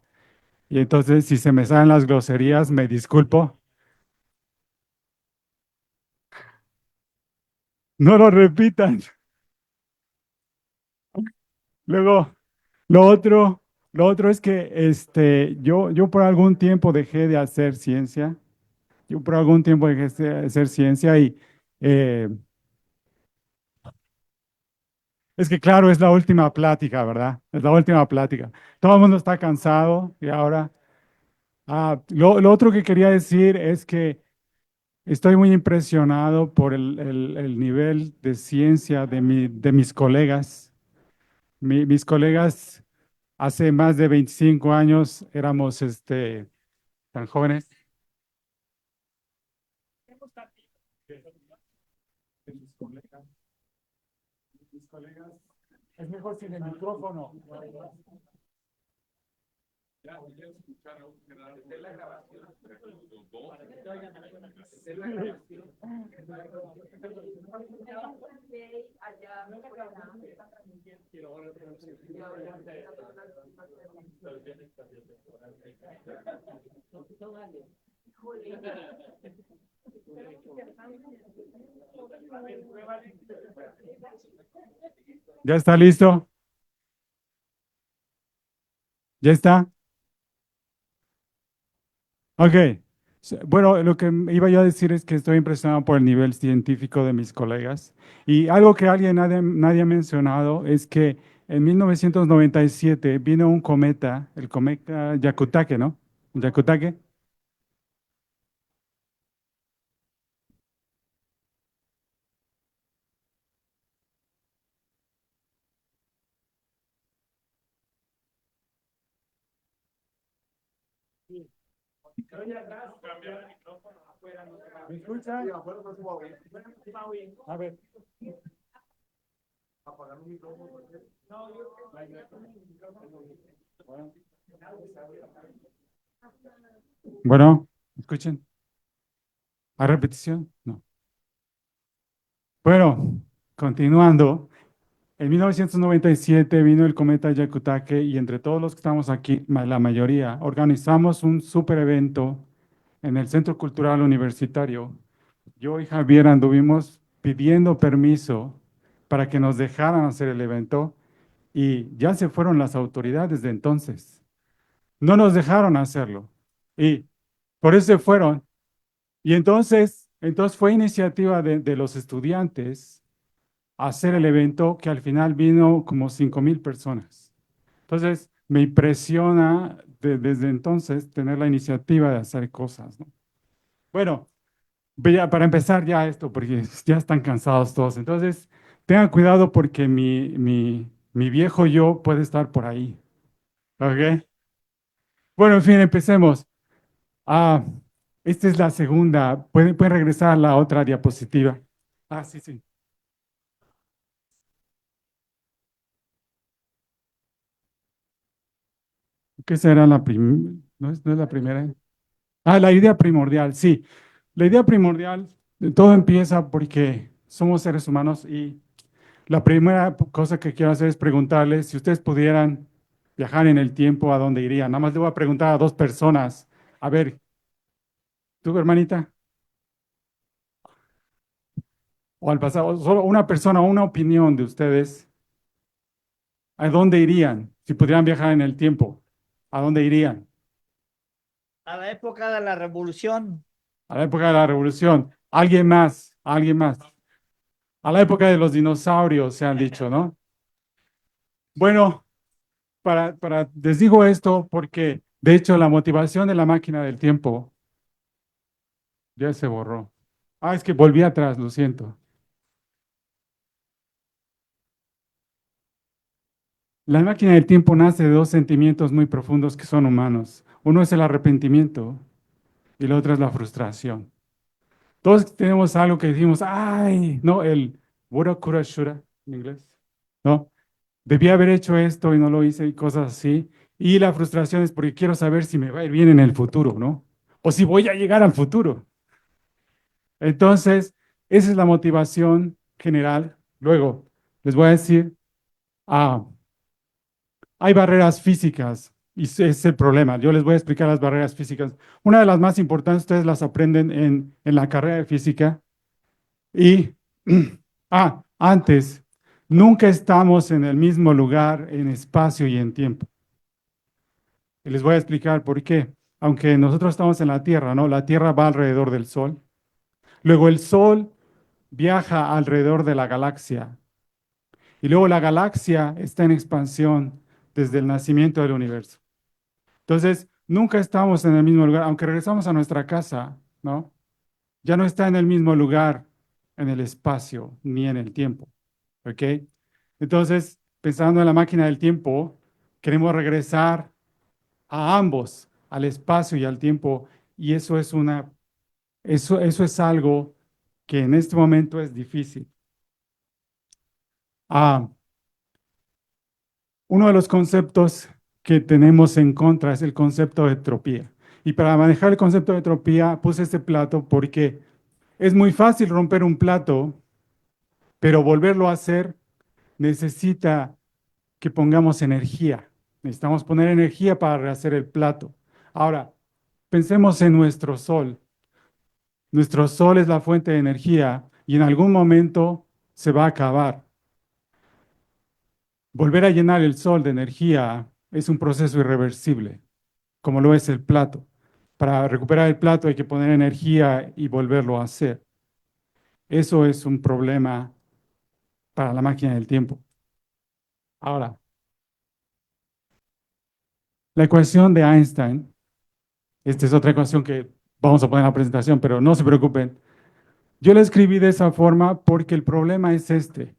y entonces si se me salen las groserías, me disculpo. No lo repitan. Luego, lo otro, lo otro es que yo por algún tiempo dejé de hacer ciencia. Yo por algún tiempo dejé de hacer ciencia y eh, es que claro, es la última plática, ¿verdad? Es la última plática. Todo el mundo está cansado y ahora... lo otro que quería decir es que estoy muy impresionado por el nivel de ciencia de mis colegas. Mis colegas hace más de 25 años éramos tan jóvenes. Mis colegas, es mejor sin el micrófono. ¿Ya está listo? ¿Ya está? Ok. Bueno, lo que iba yo a decir es que estoy impresionado por el nivel científico de mis colegas. Y algo que nadie ha mencionado es que en 1997 vino un cometa, el cometa Yakutake, ¿no? Yakutake. ¿Me escucha? A ver. Bueno, escuchen. ¿A repetición? No. Bueno, continuando. En 1997 vino el cometa Yakutake y entre todos los que estamos aquí, la mayoría, organizamos un super evento en el Centro Cultural Universitario. Yo y Javier anduvimos pidiendo permiso para que nos dejaran hacer el evento y ya se fueron las autoridades de entonces. No nos dejaron hacerlo y por eso se fueron. Y entonces fue iniciativa de los estudiantes hacer el evento que al final vino como 5,000 personas. Entonces, me impresiona desde entonces tener la iniciativa de hacer cosas, ¿no? Bueno, para empezar ya esto, porque ya están cansados todos. Entonces, tengan cuidado porque mi viejo yo puede estar por ahí. ¿Ok? Bueno, en fin, empecemos. Ah, esta es la segunda. Pueden regresar a la otra diapositiva. Ah, sí, sí. ¿Qué será la primera? No es la primera. Ah, la idea primordial, sí. La idea primordial, todo empieza porque somos seres humanos y la primera cosa que quiero hacer es preguntarles si ustedes pudieran viajar en el tiempo, ¿a dónde irían? Nada más le voy a preguntar a dos personas. A ver, tú, hermanita, o al pasado, solo una persona o una opinión de ustedes, ¿a dónde irían si pudieran viajar en el tiempo? ¿A dónde irían? A la época de la revolución. A la época de la revolución. ¿Alguien más? ¿Alguien más? A la época de los dinosaurios, se han dicho, ¿no? Bueno, les digo esto porque, de hecho, la motivación de la máquina del tiempo ya se borró. Ah, es que volví atrás, lo siento. La máquina del tiempo nace de dos sentimientos muy profundos que son humanos. Uno es el arrepentimiento y el otro es la frustración. Todos tenemos algo que decimos, ay, no, el woulda, coulda, shoulda en inglés, ¿no? Debí haber hecho esto y no lo hice y cosas así. Y la frustración es porque quiero saber si me va a ir bien en el futuro, ¿no? O si voy a llegar al futuro. Entonces, esa es la motivación general. Luego, les voy a decir, ah, hay barreras físicas y ese es el problema. Yo les voy a explicar las barreras físicas. Una de las más importantes, ustedes las aprenden en la carrera de física. Y, antes, nunca estamos en el mismo lugar en espacio y en tiempo. Y les voy a explicar por qué. Aunque nosotros estamos en la Tierra, ¿no? La Tierra va alrededor del Sol. Luego el Sol viaja alrededor de la galaxia. Y luego la galaxia está en expansión desde el nacimiento del universo. Entonces, nunca estamos en el mismo lugar. Aunque regresamos a nuestra casa, ¿no? Ya no está en el mismo lugar en el espacio ni en el tiempo. ¿Ok? Entonces, pensando en la máquina del tiempo, queremos regresar a ambos, al espacio y al tiempo, y eso es algo que en este momento es difícil. Uno de los conceptos que tenemos en contra es el concepto de entropía. Y para manejar el concepto de entropía puse este plato porque es muy fácil romper un plato, pero volverlo a hacer necesita que pongamos energía. Necesitamos poner energía para rehacer el plato. Ahora, pensemos en nuestro sol. Nuestro sol es la fuente de energía y en algún momento se va a acabar. Volver a llenar el sol de energía es un proceso irreversible, como lo es el plato. Para recuperar el plato hay que poner energía y volverlo a hacer. Eso es un problema para la máquina del tiempo. Ahora, la ecuación de Einstein, esta es otra ecuación que vamos a poner en la presentación, pero no se preocupen. Yo la escribí de esa forma porque el problema es este.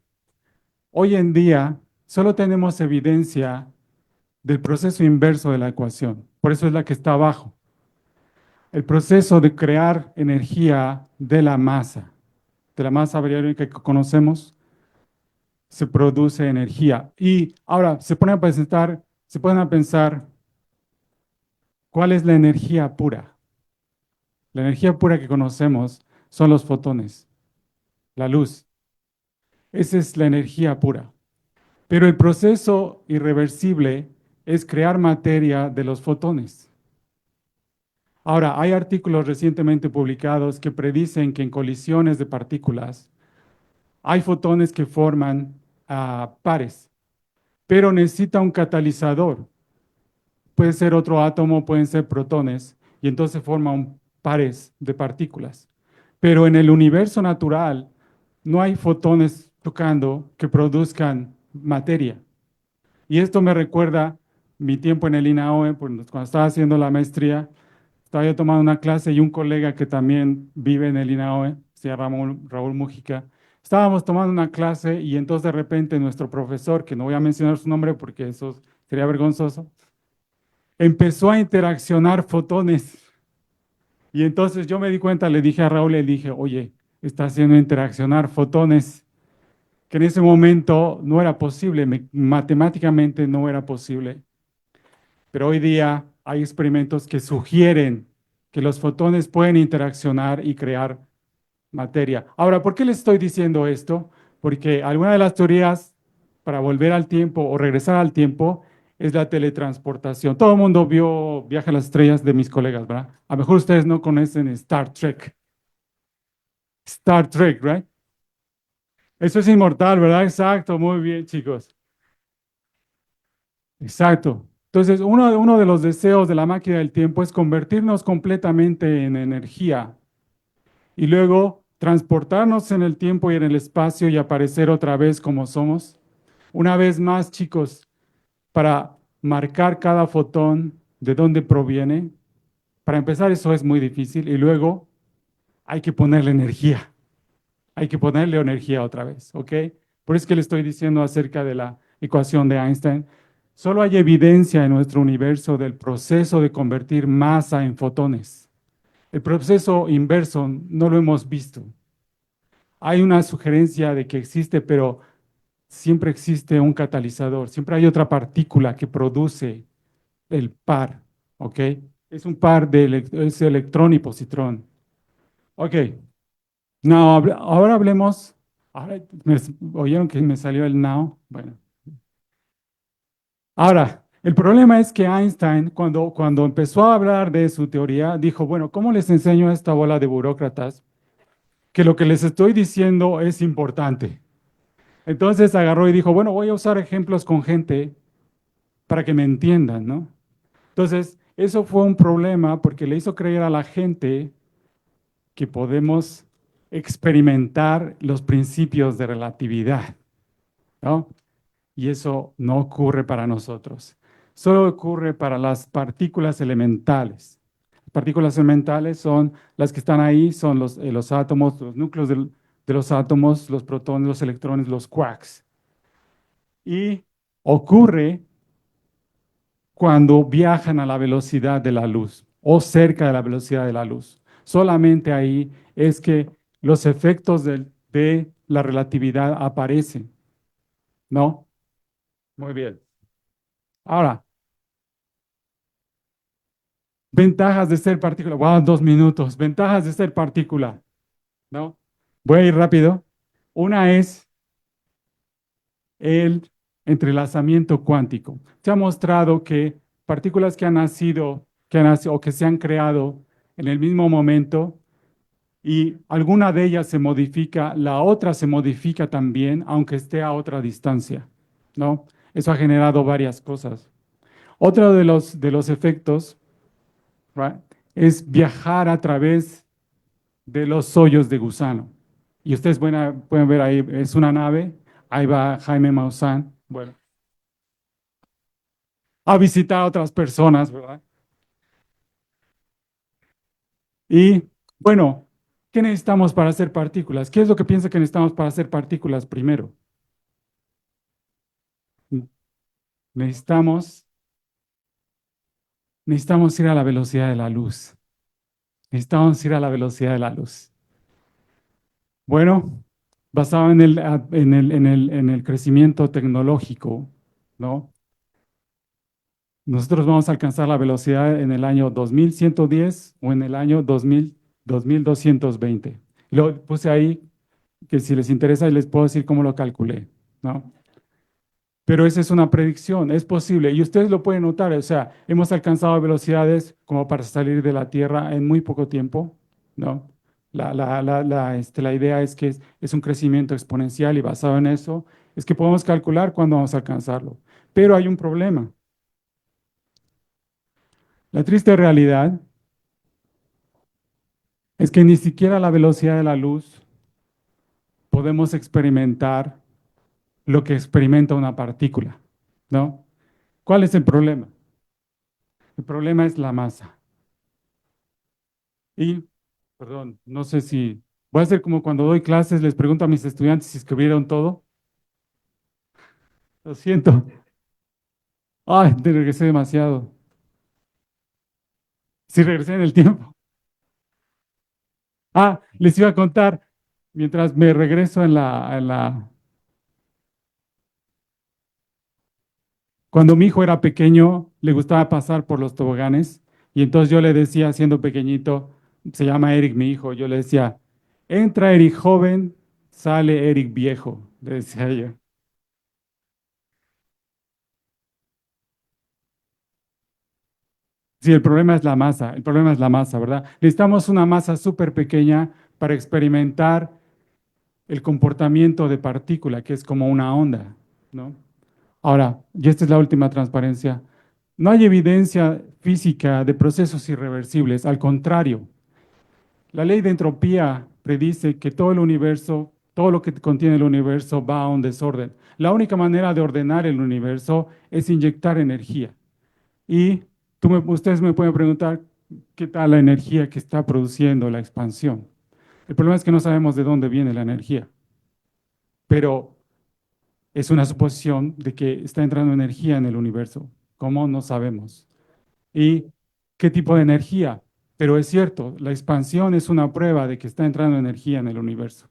Hoy en día solo tenemos evidencia del proceso inverso de la ecuación. Por eso es la que está abajo. El proceso de crear energía de la masa variable que conocemos, se produce energía. Y ahora se ponen a pensar, ¿cuál es la energía pura? La energía pura que conocemos son los fotones, la luz. Esa es la energía pura. Pero el proceso irreversible es crear materia de los fotones. Ahora, hay artículos recientemente publicados que predicen que en colisiones de partículas hay fotones que forman pares, pero necesita un catalizador. Puede ser otro átomo, pueden ser protones, y entonces forma un pares de partículas. Pero en el universo natural no hay fotones tocando que produzcan materia. Y esto me recuerda mi tiempo en el INAOE, cuando estaba haciendo la maestría, estaba yo tomando una clase y un colega que también vive en el INAOE, se llama Raúl Mújica, estábamos tomando una clase y entonces de repente nuestro profesor, que no voy a mencionar su nombre porque eso sería vergonzoso, empezó a interaccionar fotones. Y entonces yo me di cuenta, le dije a Raúl, le dije, oye, está haciendo interaccionar fotones, que en ese momento no era posible, matemáticamente no era posible. Pero hoy día hay experimentos que sugieren que los fotones pueden interaccionar y crear materia. Ahora, ¿por qué les estoy diciendo esto? Porque alguna de las teorías para volver al tiempo o regresar al tiempo es la teletransportación. Todo el mundo vio Viaje a las Estrellas de mis colegas, ¿verdad? A lo mejor ustedes no conocen Star Trek. Star Trek, ¿right? Eso es inmortal, ¿verdad? Exacto, muy bien, chicos. Exacto. Entonces, uno de los deseos de la máquina del tiempo es convertirnos completamente en energía y luego transportarnos en el tiempo y en el espacio y aparecer otra vez como somos. Una vez más, chicos, para marcar cada fotón de dónde proviene. Para empezar, eso es muy difícil y luego hay que ponerle energía. Hay que ponerle energía otra vez, ¿ok? Por eso es que le estoy diciendo acerca de la ecuación de Einstein. Solo hay evidencia en nuestro universo del proceso de convertir masa en fotones. El proceso inverso no lo hemos visto. Hay una sugerencia de que existe, pero siempre existe un catalizador, siempre hay otra partícula que produce el par, ¿ok? Es un par de es electrón y positrón. Ok, no, ahora hablemos, ¿oyeron que me salió el now? Bueno, ahora, el problema es que Einstein, cuando empezó a hablar de su teoría, dijo, bueno, ¿cómo les enseño a esta bola de burócratas que lo que les estoy diciendo es importante? Entonces agarró y dijo, bueno, voy a usar ejemplos con gente para que me entiendan, ¿no? Entonces, eso fue un problema porque le hizo creer a la gente que podemos experimentar los principios de relatividad, ¿no? Y eso no ocurre para nosotros. Solo ocurre para las partículas elementales. Las partículas elementales son las que están ahí, son los átomos, los núcleos de los átomos, los protones, los electrones, los quarks. Y ocurre cuando viajan a la velocidad de la luz o cerca de la velocidad de la luz. Solamente ahí es que los efectos de la relatividad aparecen, ¿no? Muy bien. Ahora, ventajas de ser partícula. Wow, 2 minutos. Ventajas de ser partícula, ¿no? Voy a ir rápido. Una es el entrelazamiento cuántico. Se ha mostrado que partículas o que se han creado en el mismo momento y alguna de ellas se modifica, la otra se modifica también, aunque esté a otra distancia, ¿no? Eso ha generado varias cosas. Otro de los efectos, right, es viajar a través de los hoyos de gusano. Y ustedes pueden ver ahí, es una nave, ahí va Jaime Maussan, bueno, a visitar a otras personas, ¿verdad? Y bueno, ¿qué necesitamos para hacer partículas? ¿Qué es lo que piensa que necesitamos para hacer partículas primero? Necesitamos, necesitamos ir a la velocidad de la luz. Necesitamos ir a la velocidad de la luz. Bueno, basado en el crecimiento tecnológico, ¿no? Nosotros vamos a alcanzar la velocidad en el año 2110 o en el año 2220. Lo puse ahí, que si les interesa les puedo decir cómo lo calculé, ¿no? Pero esa es una predicción, es posible. Y ustedes lo pueden notar, o sea, hemos alcanzado velocidades como para salir de la Tierra en muy poco tiempo, ¿no? La idea es que es un crecimiento exponencial y basado en eso es que podemos calcular cuándo vamos a alcanzarlo. Pero hay un problema. La triste realidad es que ni siquiera a la velocidad de la luz podemos experimentar lo que experimenta una partícula, ¿no? ¿Cuál es el problema? El problema es la masa. Y, perdón, no sé si voy a hacer como cuando doy clases, les pregunto a mis estudiantes si escribieron todo. Lo siento. Ay, te regresé demasiado. Si regresé en el tiempo. Ah, les iba a contar, mientras me regreso Cuando mi hijo era pequeño, le gustaba pasar por los toboganes y entonces yo le decía, siendo pequeñito, se llama Eric mi hijo, yo le decía, entra Eric joven, sale Eric viejo, le decía yo. Sí, el problema es la masa, el problema es la masa, ¿verdad? Necesitamos una masa súper pequeña para experimentar el comportamiento de partícula, que es como una onda, ¿no? Ahora, y esta es la última transparencia, no hay evidencia física de procesos irreversibles, al contrario, la ley de entropía predice que todo el universo, todo lo que contiene el universo va a un desorden. La única manera de ordenar el universo es inyectar energía. Y ustedes me pueden preguntar qué tal la energía que está produciendo la expansión. El problema es que no sabemos de dónde viene la energía, pero es una suposición de que está entrando energía en el universo. ¿Cómo? No sabemos. ¿Y qué tipo de energía? Pero es cierto, la expansión es una prueba de que está entrando energía en el universo.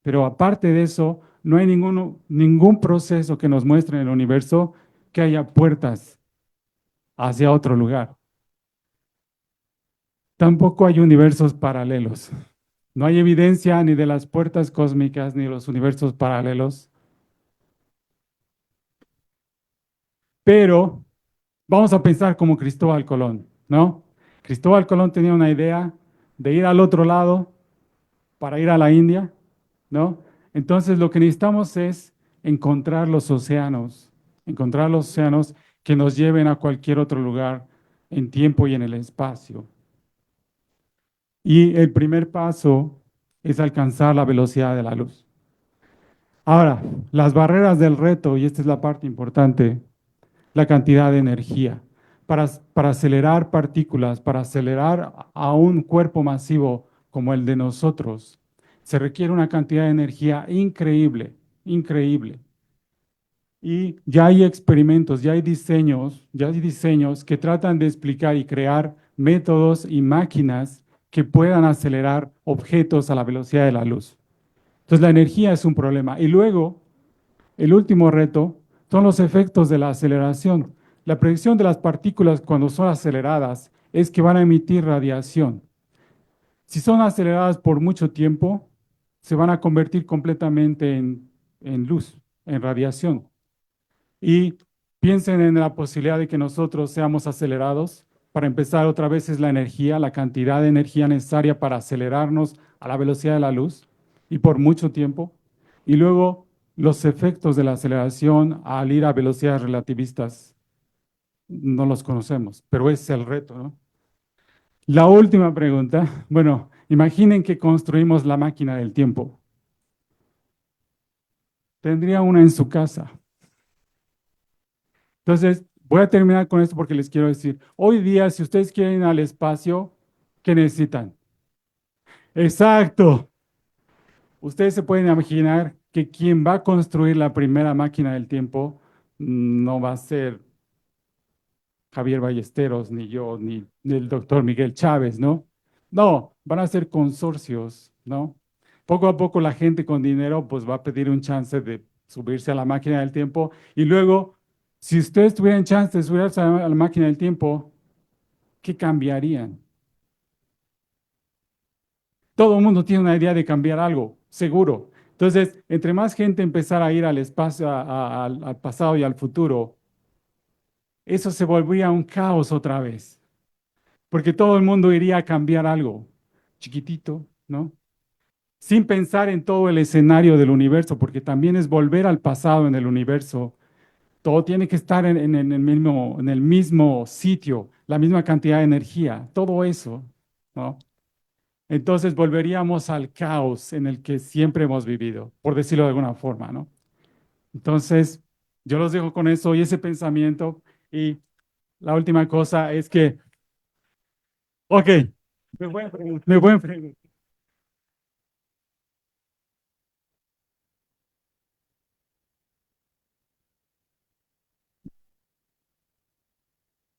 Pero aparte de eso, no hay ningún proceso que nos muestre en el universo que haya puertas hacia otro lugar. Tampoco hay universos paralelos. No hay evidencia ni de las puertas cósmicas ni de los universos paralelos. Pero vamos a pensar como Cristóbal Colón, ¿no? Cristóbal Colón tenía una idea de ir al otro lado para ir a la India, ¿no? Entonces lo que necesitamos es encontrar los océanos que nos lleven a cualquier otro lugar en tiempo y en el espacio. Y el primer paso es alcanzar la velocidad de la luz. Ahora, las barreras del reto, y esta es la parte importante, la cantidad de energía. Para acelerar partículas, para acelerar a un cuerpo masivo como el de nosotros, se requiere una cantidad de energía increíble, increíble. Y ya hay experimentos, ya hay diseños que tratan de explicar y crear métodos y máquinas que puedan acelerar objetos a la velocidad de la luz. Entonces la energía es un problema. Y luego, el último reto son los efectos de la aceleración. La predicción de las partículas cuando son aceleradas es que van a emitir radiación. Si son aceleradas por mucho tiempo, se van a convertir completamente en luz, en radiación. Y piensen en la posibilidad de que nosotros seamos acelerados. Para empezar, otra vez es la energía, la cantidad de energía necesaria para acelerarnos a la velocidad de la luz y por mucho tiempo. Y luego los efectos de la aceleración al ir a velocidades relativistas no los conocemos, pero es el reto, ¿no? La última pregunta, bueno, imaginen que construimos la máquina del tiempo. Tendría una en su casa. Entonces, voy a terminar con esto porque les quiero decir, hoy día, si ustedes quieren ir al espacio, ¿qué necesitan? Exacto. Ustedes se pueden imaginar que quien va a construir la primera máquina del tiempo no va a ser Javier Ballesteros, ni yo, ni el doctor Miguel Chávez, ¿no? No, van a ser consorcios, ¿no? Poco a poco la gente con dinero pues va a pedir un chance de subirse a la máquina del tiempo y luego, si ustedes tuvieran chance de subirse a la máquina del tiempo, ¿qué cambiarían? Todo el mundo tiene una idea de cambiar algo, seguro. Entonces, entre más gente empezara a ir al espacio, al pasado y al futuro, eso se volvía un caos otra vez, porque todo el mundo iría a cambiar algo chiquitito, ¿no? Sin pensar en todo el escenario del universo, porque también es volver al pasado en el universo. Todo tiene que estar en el mismo sitio, la misma cantidad de energía, todo eso, ¿no? Entonces volveríamos al caos en el que siempre hemos vivido, por decirlo de alguna forma, ¿no? Entonces, yo los dejo con eso y ese pensamiento. Y la última cosa es que, ok, me pueden preguntar.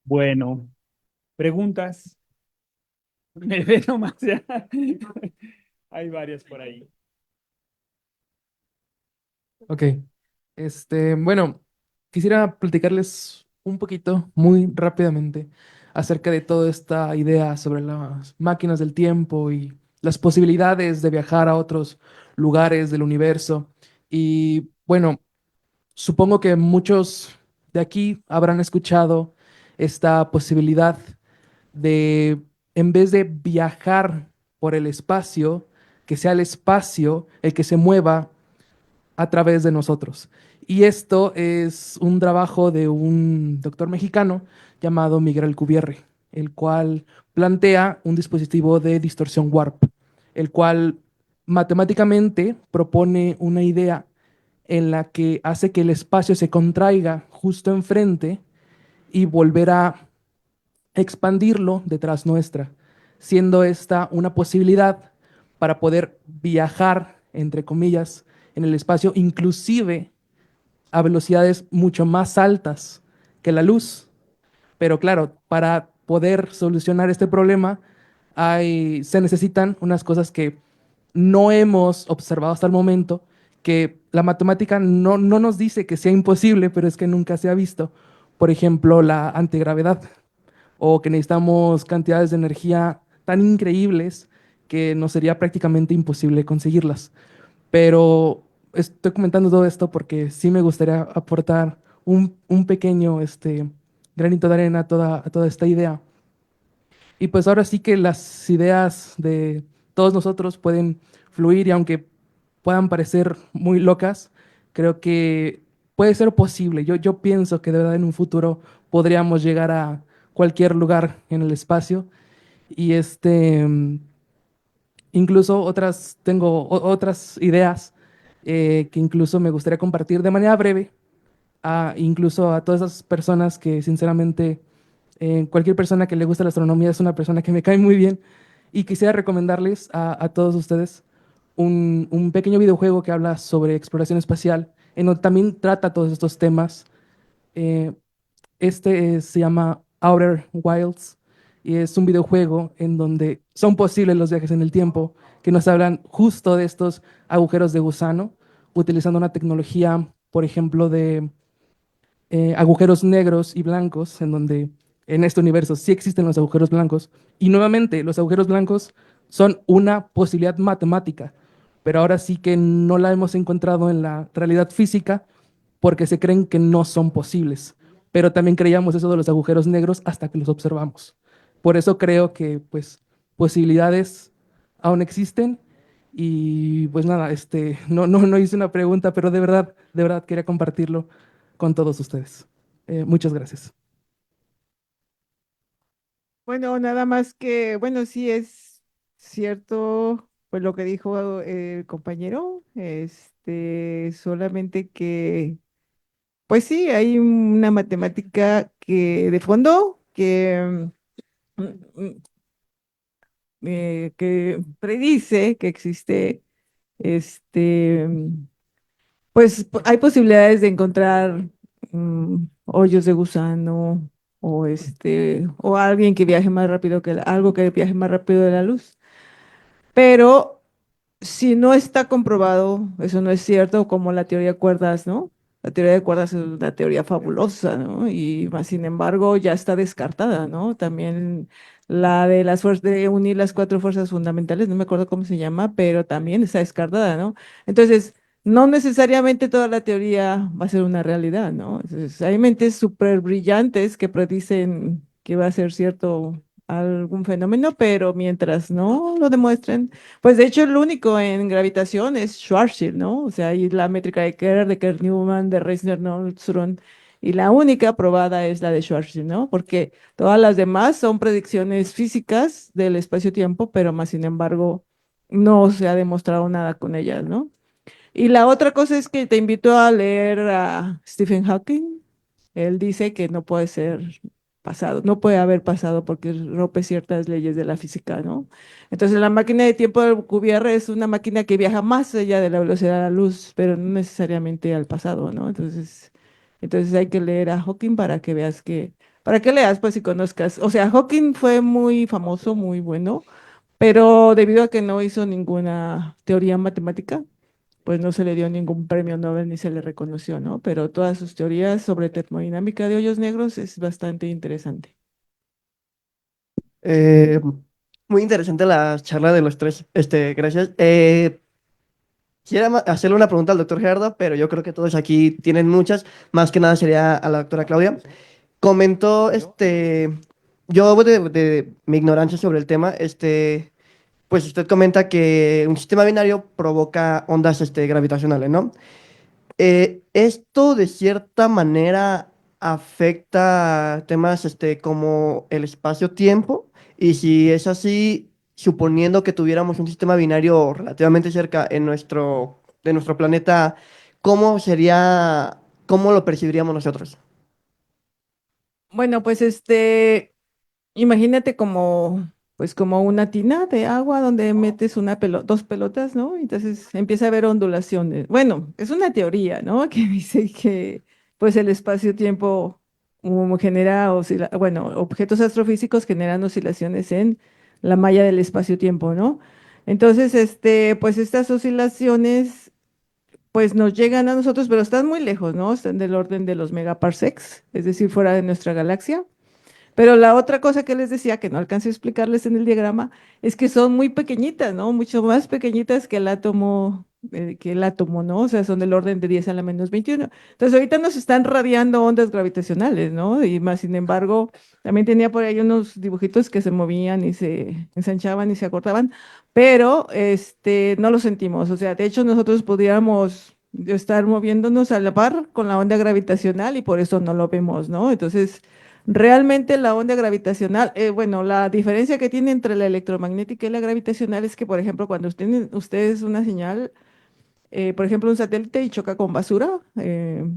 Bueno, preguntas. Me ve nomás ya. Hay varias por ahí. Ok, bueno, quisiera platicarles un poquito, muy rápidamente, acerca de toda esta idea sobre las máquinas del tiempo y las posibilidades de viajar a otros lugares del universo. Y bueno, supongo que muchos de aquí habrán escuchado esta posibilidad de, en vez de viajar por el espacio, que sea el espacio el que se mueva a través de nosotros. Y esto es un trabajo de un doctor mexicano llamado Miguel Alcubierre, el cual plantea un dispositivo de distorsión warp, el cual matemáticamente propone una idea en la que hace que el espacio se contraiga justo enfrente y volver a expandirlo detrás nuestra, siendo esta una posibilidad para poder viajar, entre comillas, en el espacio, inclusive a velocidades mucho más altas que la luz. Pero claro, para poder solucionar este problema se necesitan unas cosas que no hemos observado hasta el momento, que la matemática no nos dice que sea imposible, pero es que nunca se ha visto. Por ejemplo, la antigravedad, o que necesitamos cantidades de energía tan increíbles que nos sería prácticamente imposible conseguirlas. Pero estoy comentando todo esto porque sí me gustaría aportar un pequeño granito de arena a toda esta idea. Y pues ahora sí que las ideas de todos nosotros pueden fluir y aunque puedan parecer muy locas, creo que puede ser posible. Yo pienso que de verdad en un futuro podríamos llegar a cualquier lugar en el espacio y incluso tengo otras ideas que incluso me gustaría compartir de manera breve, incluso a todas esas personas que sinceramente, cualquier persona que le gusta la astronomía es una persona que me cae muy bien y quisiera recomendarles a todos ustedes un pequeño videojuego que habla sobre exploración espacial, en donde también trata todos estos temas. Eh, se llama Outer Wilds y es un videojuego en donde son posibles los viajes en el tiempo, que nos hablan justo de estos agujeros de gusano, utilizando una tecnología, por ejemplo, de agujeros negros y blancos, en donde en este universo sí existen los agujeros blancos. Y nuevamente, los agujeros blancos son una posibilidad matemática, pero ahora sí que no la hemos encontrado en la realidad física porque se creen que no son posibles. Pero también creíamos eso de los agujeros negros hasta que los observamos. Por eso creo que pues posibilidades aún existen y pues nada, no hice una pregunta, pero de verdad quería compartirlo con todos ustedes. Muchas gracias. Bueno, nada más que, bueno, sí es cierto, pues lo que dijo el compañero, solamente que, pues sí, hay una matemática que de fondo mm, mm, que predice que existe, este, pues hay posibilidades de encontrar hoyos de gusano o o alguien que viaje más rápido algo que viaje más rápido de la luz. Pero si no está comprobado, eso no es cierto, como la teoría de cuerdas, ¿no? La teoría de cuerdas es una teoría fabulosa, ¿no? Y más sin embargo ya está descartada, ¿no? También la de las fuerzas de unir las cuatro fuerzas fundamentales, no me acuerdo cómo se llama, pero también está descartada, ¿no? Entonces, no necesariamente toda la teoría va a ser una realidad, ¿no? Entonces, hay mentes súper brillantes que predicen que va a ser cierto algún fenómeno, pero mientras no lo demuestren, pues de hecho el único en gravitación es Schwarzschild, ¿no? O sea, hay la métrica de Kerr-Newman, de Reisner-Nordström, y la única probada es la de Schwarzschild, ¿no? Porque todas las demás son predicciones físicas del espacio-tiempo, pero más sin embargo no se ha demostrado nada con ellas, ¿no? Y la otra cosa es que te invito a leer a Stephen Hawking. Él dice que no puede ser pasado, no puede haber pasado porque rompe ciertas leyes de la física, ¿no? Entonces la máquina de tiempo del Cuvier es una máquina que viaja más allá de la velocidad de la luz, pero no necesariamente al pasado, ¿no? Entonces hay que leer a Hawking para que veas para que leas, pues, y conozcas. O sea, Hawking fue muy famoso, muy bueno, pero debido a que no hizo ninguna teoría matemática, pues no se le dio ningún premio Nobel ni se le reconoció, ¿no? Pero todas sus teorías sobre termodinámica de hoyos negros es bastante interesante. Eh, Muy interesante la charla de los tres. Gracias. Quisiera hacerle una pregunta al doctor Gerardo, pero yo creo que todos aquí tienen muchas. Más que nada sería a la doctora Claudia. Comentó, yo de mi ignorancia sobre el tema, pues usted comenta que un sistema binario provoca ondas gravitacionales, ¿no? ¿Esto de cierta manera afecta temas como el espacio-tiempo? Y si es así, suponiendo que tuviéramos un sistema binario relativamente cerca de nuestro planeta, ¿cómo sería, cómo lo percibiríamos nosotros? Bueno, pues imagínate como, pues como una tina de agua donde metes dos pelotas, ¿no? Entonces empieza a haber ondulaciones. Bueno, es una teoría, ¿no? Que dice que pues el espacio-tiempo genera bueno, objetos astrofísicos generan oscilaciones en la malla del espacio-tiempo, ¿no? Entonces, pues estas oscilaciones pues nos llegan a nosotros, pero están muy lejos, ¿no? Están del orden de los megaparsecs, es decir, fuera de nuestra galaxia. Pero la otra cosa que les decía, que no alcancé a explicarles en el diagrama, es que son muy pequeñitas, ¿no? Mucho más pequeñitas que el átomo, ¿no? O sea, son del orden de 10 a la menos 21. Entonces, ahorita nos están radiando ondas gravitacionales, ¿no? Y más, sin embargo, también tenía por ahí unos dibujitos que se movían y se ensanchaban y se acortaban, pero no lo sentimos. O sea, de hecho, nosotros pudiéramos estar moviéndonos a la par con la onda gravitacional y por eso no lo vemos, ¿no? Entonces, realmente la onda gravitacional, bueno, la diferencia que tiene entre la electromagnética y la gravitacional es que, por ejemplo, cuando ustedes una señal, por ejemplo, un satélite y choca con basura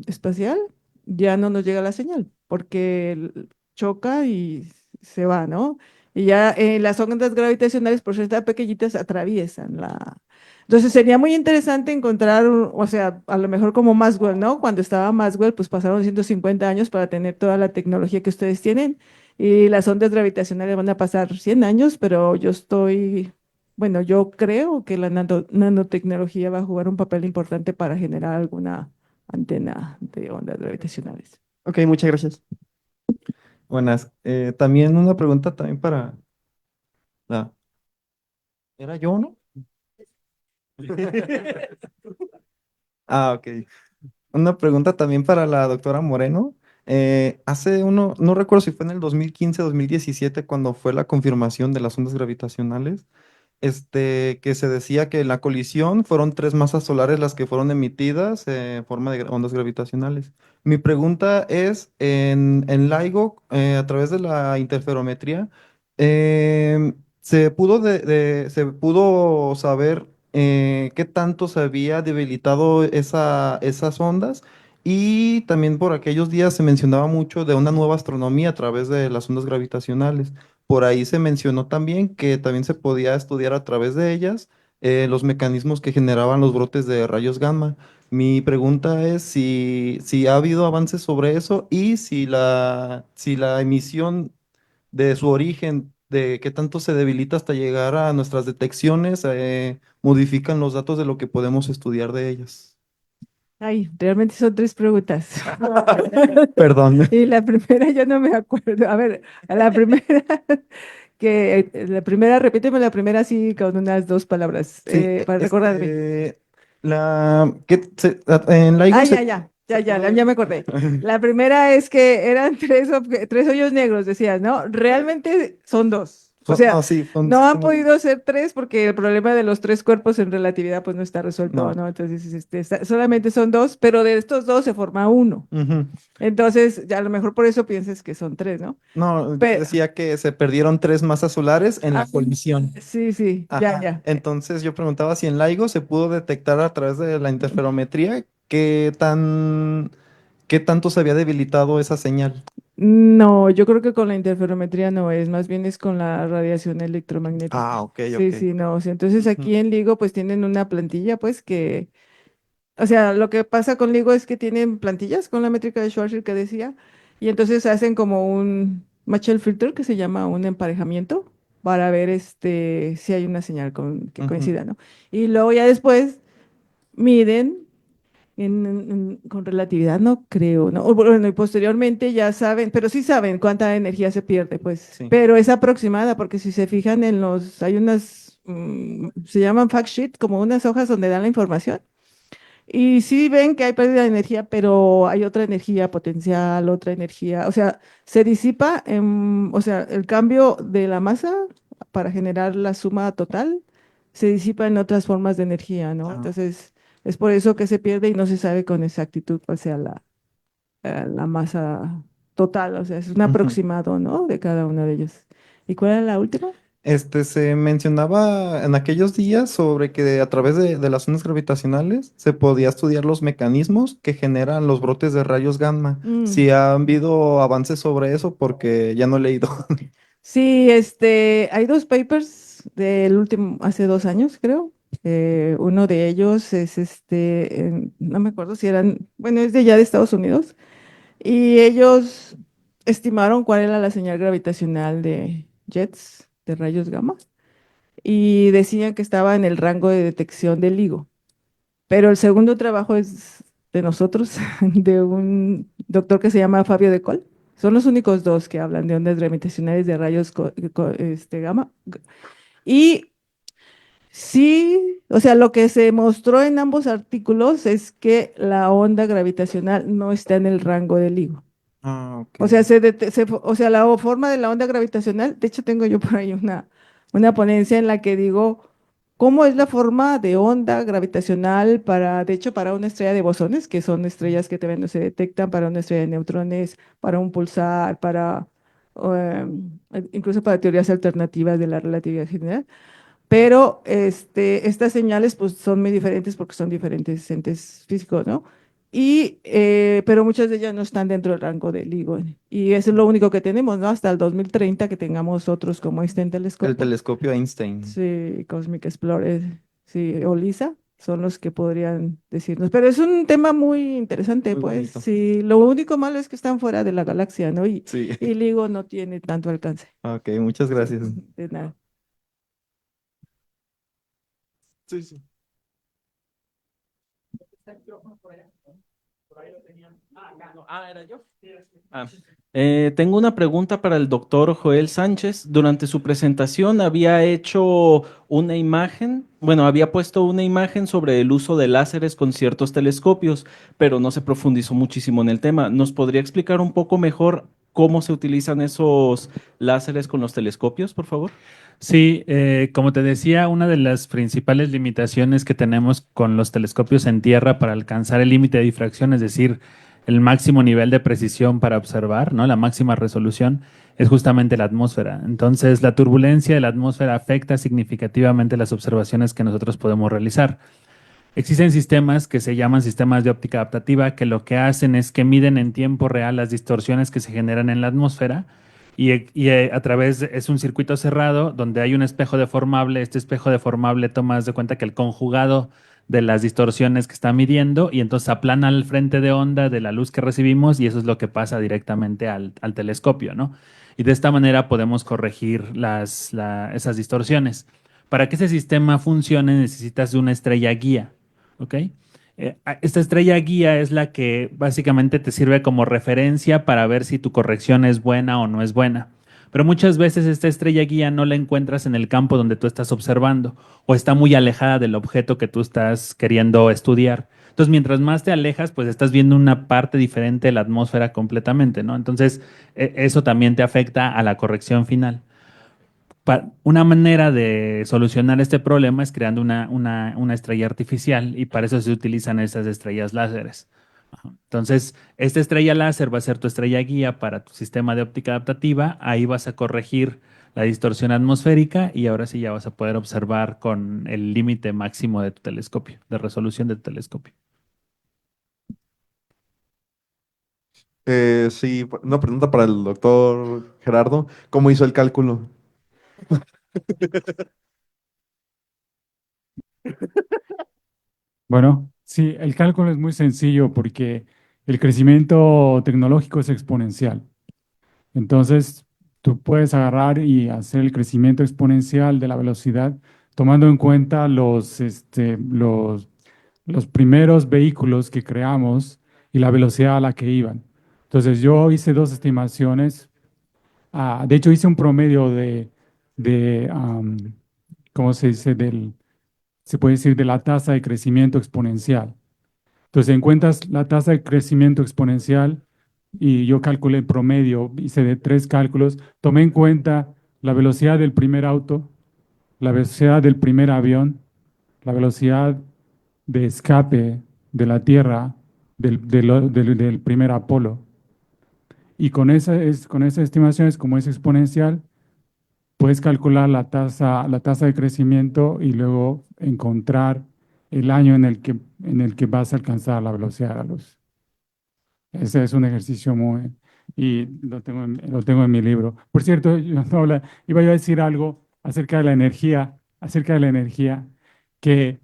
espacial, ya no nos llega la señal, porque choca y se va, ¿no? Y ya las ondas gravitacionales, por ser tan pequeñitas, atraviesan la... Entonces sería muy interesante encontrar, o sea, a lo mejor como Maxwell, ¿no? Cuando estaba Maxwell, pues pasaron 150 años para tener toda la tecnología que ustedes tienen y las ondas gravitacionales van a pasar 100 años, pero bueno, yo creo que la nanotecnología va a jugar un papel importante para generar alguna antena de ondas gravitacionales. Ok, muchas gracias. Buenas. También una pregunta también para la... ¿Era yo, no? Ah, ok. Una pregunta también para la doctora Moreno. No recuerdo si fue en el 2015, 2017, cuando fue la confirmación de las ondas gravitacionales, que se decía que en la colisión fueron tres masas solares las que fueron emitidas en forma de ondas gravitacionales. Mi pregunta es, en LIGO, a través de la interferometría, se pudo saber qué tanto se había debilitado esas ondas, y también por aquellos días se mencionaba mucho de una nueva astronomía a través de las ondas gravitacionales. Por ahí se mencionó también que también se podía estudiar a través de ellas los mecanismos que generaban los brotes de rayos gamma. Mi pregunta es si ha habido avances sobre eso, y si la emisión de su origen, de qué tanto se debilita hasta llegar a nuestras detecciones, modifican los datos de lo que podemos estudiar de ellas. Ay, realmente son tres preguntas. Perdón. Y la primera yo no me acuerdo. A ver, la primera, repíteme la primera así con unas dos palabras Sí, para recordarme. en LIGO Ya me acordé. La primera es que eran tres hoyos negros, decías, ¿no? Realmente son dos. O sea, No, sí, no han podido ser tres porque el problema de los tres cuerpos en relatividad pues no está resuelto, no. ¿no? Entonces, solamente son dos, pero de estos dos se forma uno. Ujú. Entonces, ya a lo mejor por eso piensas que son tres, ¿no? No, yo Pero, decía que se perdieron tres masas solares en la colisión. sí, Ajá. ya. Entonces yo preguntaba si en LIGO se pudo detectar a través de la interferometría qué tanto se había debilitado esa señal. No, yo creo que con la interferometría no es, más bien es con la radiación electromagnética. Ah, ok, Sí, ok. sí, no. O sea, entonces Ujú. aquí en LIGO pues tienen una plantilla pues que, o sea, lo que pasa con LIGO es que tienen plantillas con la métrica de Schwarzschild que decía, y entonces hacen como un Matchel filter que se llama un emparejamiento para ver si hay una señal que Ujú. coincida, ¿no? Y luego ya después miden con relatividad no creo, ¿no? Bueno, y posteriormente ya saben, pero sí saben cuánta energía se pierde, pues, Sí. pero es aproximada, porque si se fijan hay unas, se llaman fact sheet, como unas hojas donde dan la información, y sí ven que hay pérdida de energía, pero hay otra energía potencial, otra energía, o sea, se disipa, o sea, el cambio de la masa para generar la suma total, se disipa en otras formas de energía, ¿no? Ah. Entonces, es por eso que se pierde y no se sabe con exactitud cuál sea la masa total, o sea, es un Ujú. aproximado, ¿no? De cada una de ellas. ¿Y cuál era la última? Se mencionaba en aquellos días sobre que a través de las ondas gravitacionales se podía estudiar los mecanismos que generan los brotes de rayos gamma. Mm. Si ha habido avances sobre eso, porque ya no he leído. Sí, hay dos papers del último, hace 2 años, creo. Uno de ellos es no me acuerdo si eran, bueno, es de allá de Estados Unidos, y ellos estimaron cuál era la señal gravitacional de jets, de rayos gamma, y decían que estaba en el rango de detección del LIGO. Pero el segundo trabajo es de nosotros, de un doctor que se llama Fabio De Col. Son los únicos dos que hablan de ondas gravitacionales de rayos gamma. Y sí, o sea, lo que se mostró en ambos artículos es que la onda gravitacional no está en el rango del LIGO. Ah, ok. O sea, o sea, la forma de la onda gravitacional, de hecho tengo yo por ahí una ponencia en la que digo cómo es la forma de onda gravitacional para, de hecho, para una estrella de bosones, que son estrellas que también no se detectan, para una estrella de neutrones, para un pulsar, incluso para teorías alternativas de la relatividad general. Pero estas señales pues son muy diferentes porque son diferentes entes físicos, ¿no? Pero muchas de ellas no están dentro del rango del LIGO. Y eso es lo único que tenemos, ¿no? Hasta el 2030 que tengamos otros como El Telescope, telescopio Einstein. sí, Cosmic Explorer, sí, o LISA, son los que podrían decirnos. Pero es un tema muy interesante, Muy pues. bonito. Sí, lo único malo es que están fuera de la galaxia, ¿no? Sí. Y LIGO no tiene tanto alcance. Ok, muchas gracias. De nada. Sí, sí. Era yo. Ah, tengo una pregunta para el doctor Joel Sánchez. Durante su presentación había hecho una imagen, bueno, había puesto una imagen sobre el uso de láseres con ciertos telescopios, pero no se profundizó muchísimo en el tema. ¿Nos podría explicar un poco mejor cómo se utilizan esos láseres con los telescopios, por favor? Sí, como te decía, una de las principales limitaciones que tenemos con los telescopios en tierra para alcanzar el límite de difracción, es decir, el máximo nivel de precisión para observar, ¿no? La máxima resolución, es justamente la atmósfera. Entonces, la turbulencia de la atmósfera afecta significativamente las observaciones que nosotros podemos realizar. Existen sistemas que se llaman sistemas de óptica adaptativa que lo que hacen es que miden en tiempo real las distorsiones que se generan en la atmósfera a través es un circuito cerrado donde hay un espejo deformable. Este espejo deformable toma de cuenta que el conjugado de las distorsiones que está midiendo y entonces aplana el frente de onda de la luz que recibimos y eso es lo que pasa directamente al telescopio, ¿no? Y de esta manera podemos corregir esas distorsiones. Para que ese sistema funcione necesitas de una estrella guía. ¿Ok? Esta estrella guía es la que básicamente te sirve como referencia para ver si tu corrección es buena o no es buena. Pero muchas veces esta estrella guía no la encuentras en el campo donde tú estás observando o está muy alejada del objeto que tú estás queriendo estudiar. Entonces, mientras más te alejas, pues estás viendo una parte diferente de la atmósfera completamente, ¿no? Entonces, eso también te afecta a la corrección final. Una manera de solucionar este problema es creando una estrella artificial y para eso se utilizan estas estrellas láseres. Ajá. Entonces, esta estrella láser va a ser tu estrella guía para tu sistema de óptica adaptativa. Ahí vas a corregir la distorsión atmosférica y ahora sí ya vas a poder observar con el límite máximo de tu telescopio, de resolución de tu telescopio. Sí, una pregunta para el doctor Gerardo. ¿Cómo hizo el cálculo? Bueno, sí, el cálculo es muy sencillo porque el crecimiento tecnológico es exponencial. Entonces, tú puedes agarrar y hacer el crecimiento exponencial de la velocidad tomando en cuenta los primeros vehículos que creamos y la velocidad a la que iban. Entonces, yo hice dos estimaciones. De hecho, hice un promedio de ¿cómo se dice? Se puede decir, de la tasa de crecimiento exponencial. Entonces, encuentras la tasa de crecimiento exponencial y yo calculé el promedio, hice de 3 cálculos, tomé en cuenta la velocidad del primer auto, la velocidad del primer avión, la velocidad de escape de la Tierra del primer Apolo. Y con esas estimaciones, como es exponencial, puedes calcular la tasa de crecimiento y luego encontrar el año en el que vas a alcanzar la velocidad de la luz. Ese es un ejercicio muy... Y lo tengo en mi libro. Por cierto, iba yo a decir algo acerca de la energía, que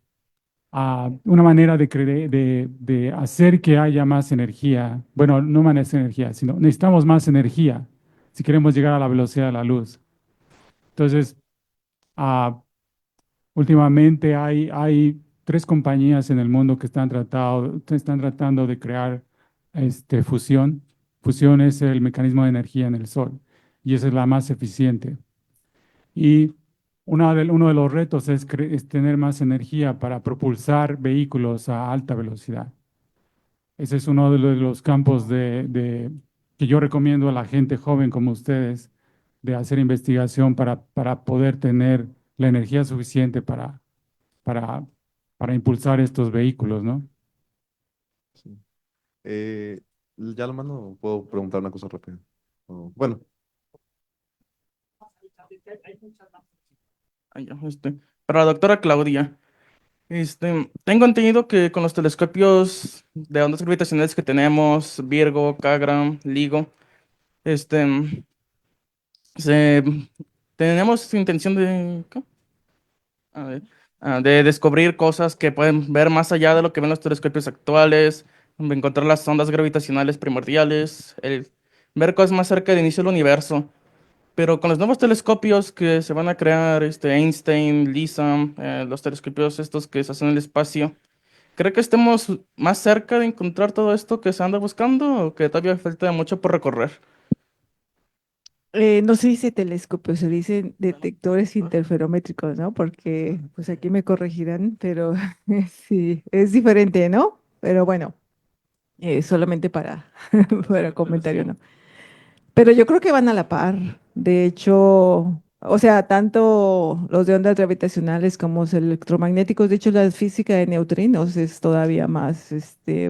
una manera de hacer que haya más energía, bueno, no más energía, sino necesitamos más energía si queremos llegar a la velocidad de la luz. Entonces, ah, últimamente hay 3 compañías en el mundo que están tratando de crear fusión. Fusión es el mecanismo de energía en el Sol y esa es la más eficiente. Y uno de los retos es tener más energía para propulsar vehículos a alta velocidad. Ese es uno de los campos que yo recomiendo a la gente joven como ustedes de hacer investigación para poder tener la energía suficiente para, para impulsar estos vehículos, ¿no? Sí. Ya lo mando, puedo preguntar una cosa rápida. Bueno, Ay, ya, para la doctora Claudia, tengo entendido que con los telescopios de ondas gravitacionales que tenemos, Virgo, Cagram, LIGO, este, se- tenemos intención de, ¿qué? A ver, de descubrir cosas que pueden ver más allá de lo que ven los telescopios actuales, de encontrar las ondas gravitacionales primordiales, ver cosas más cerca del inicio del universo. Pero con los nuevos telescopios que se van a crear, Einstein, LISA, los telescopios estos que se hacen en el espacio, ¿cree que estemos más cerca de encontrar todo esto que se anda buscando o que todavía falta mucho por recorrer? No se dice telescopio, se dicen detectores interferométricos, ¿no? Porque, pues aquí me corregirán, pero sí, es diferente, ¿no? Pero bueno, solamente para, para comentario, ¿no? Pero yo creo que van a la par. De hecho, o sea, tanto los de ondas gravitacionales como los electromagnéticos, de hecho, la física de neutrinos es todavía más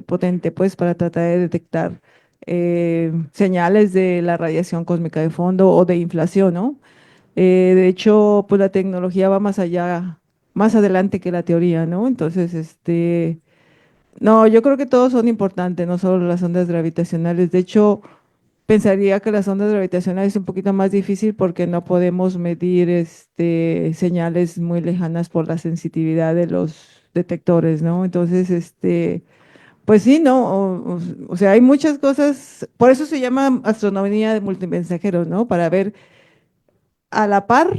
potente, pues, para tratar de detectar señales de la radiación cósmica de fondo o de inflación, ¿no? De hecho, pues la tecnología va más allá, más adelante que la teoría, ¿no? Entonces, no, yo creo que todos son importantes, no solo las ondas gravitacionales. De hecho, pensaría que las ondas gravitacionales es un poquito más difícil porque no podemos medir señales muy lejanas por la sensitividad de los detectores, ¿no? Entonces, pues sí, ¿no? O sea, hay muchas cosas, por eso se llama astronomía de multimensajeros, ¿no? Para ver a la par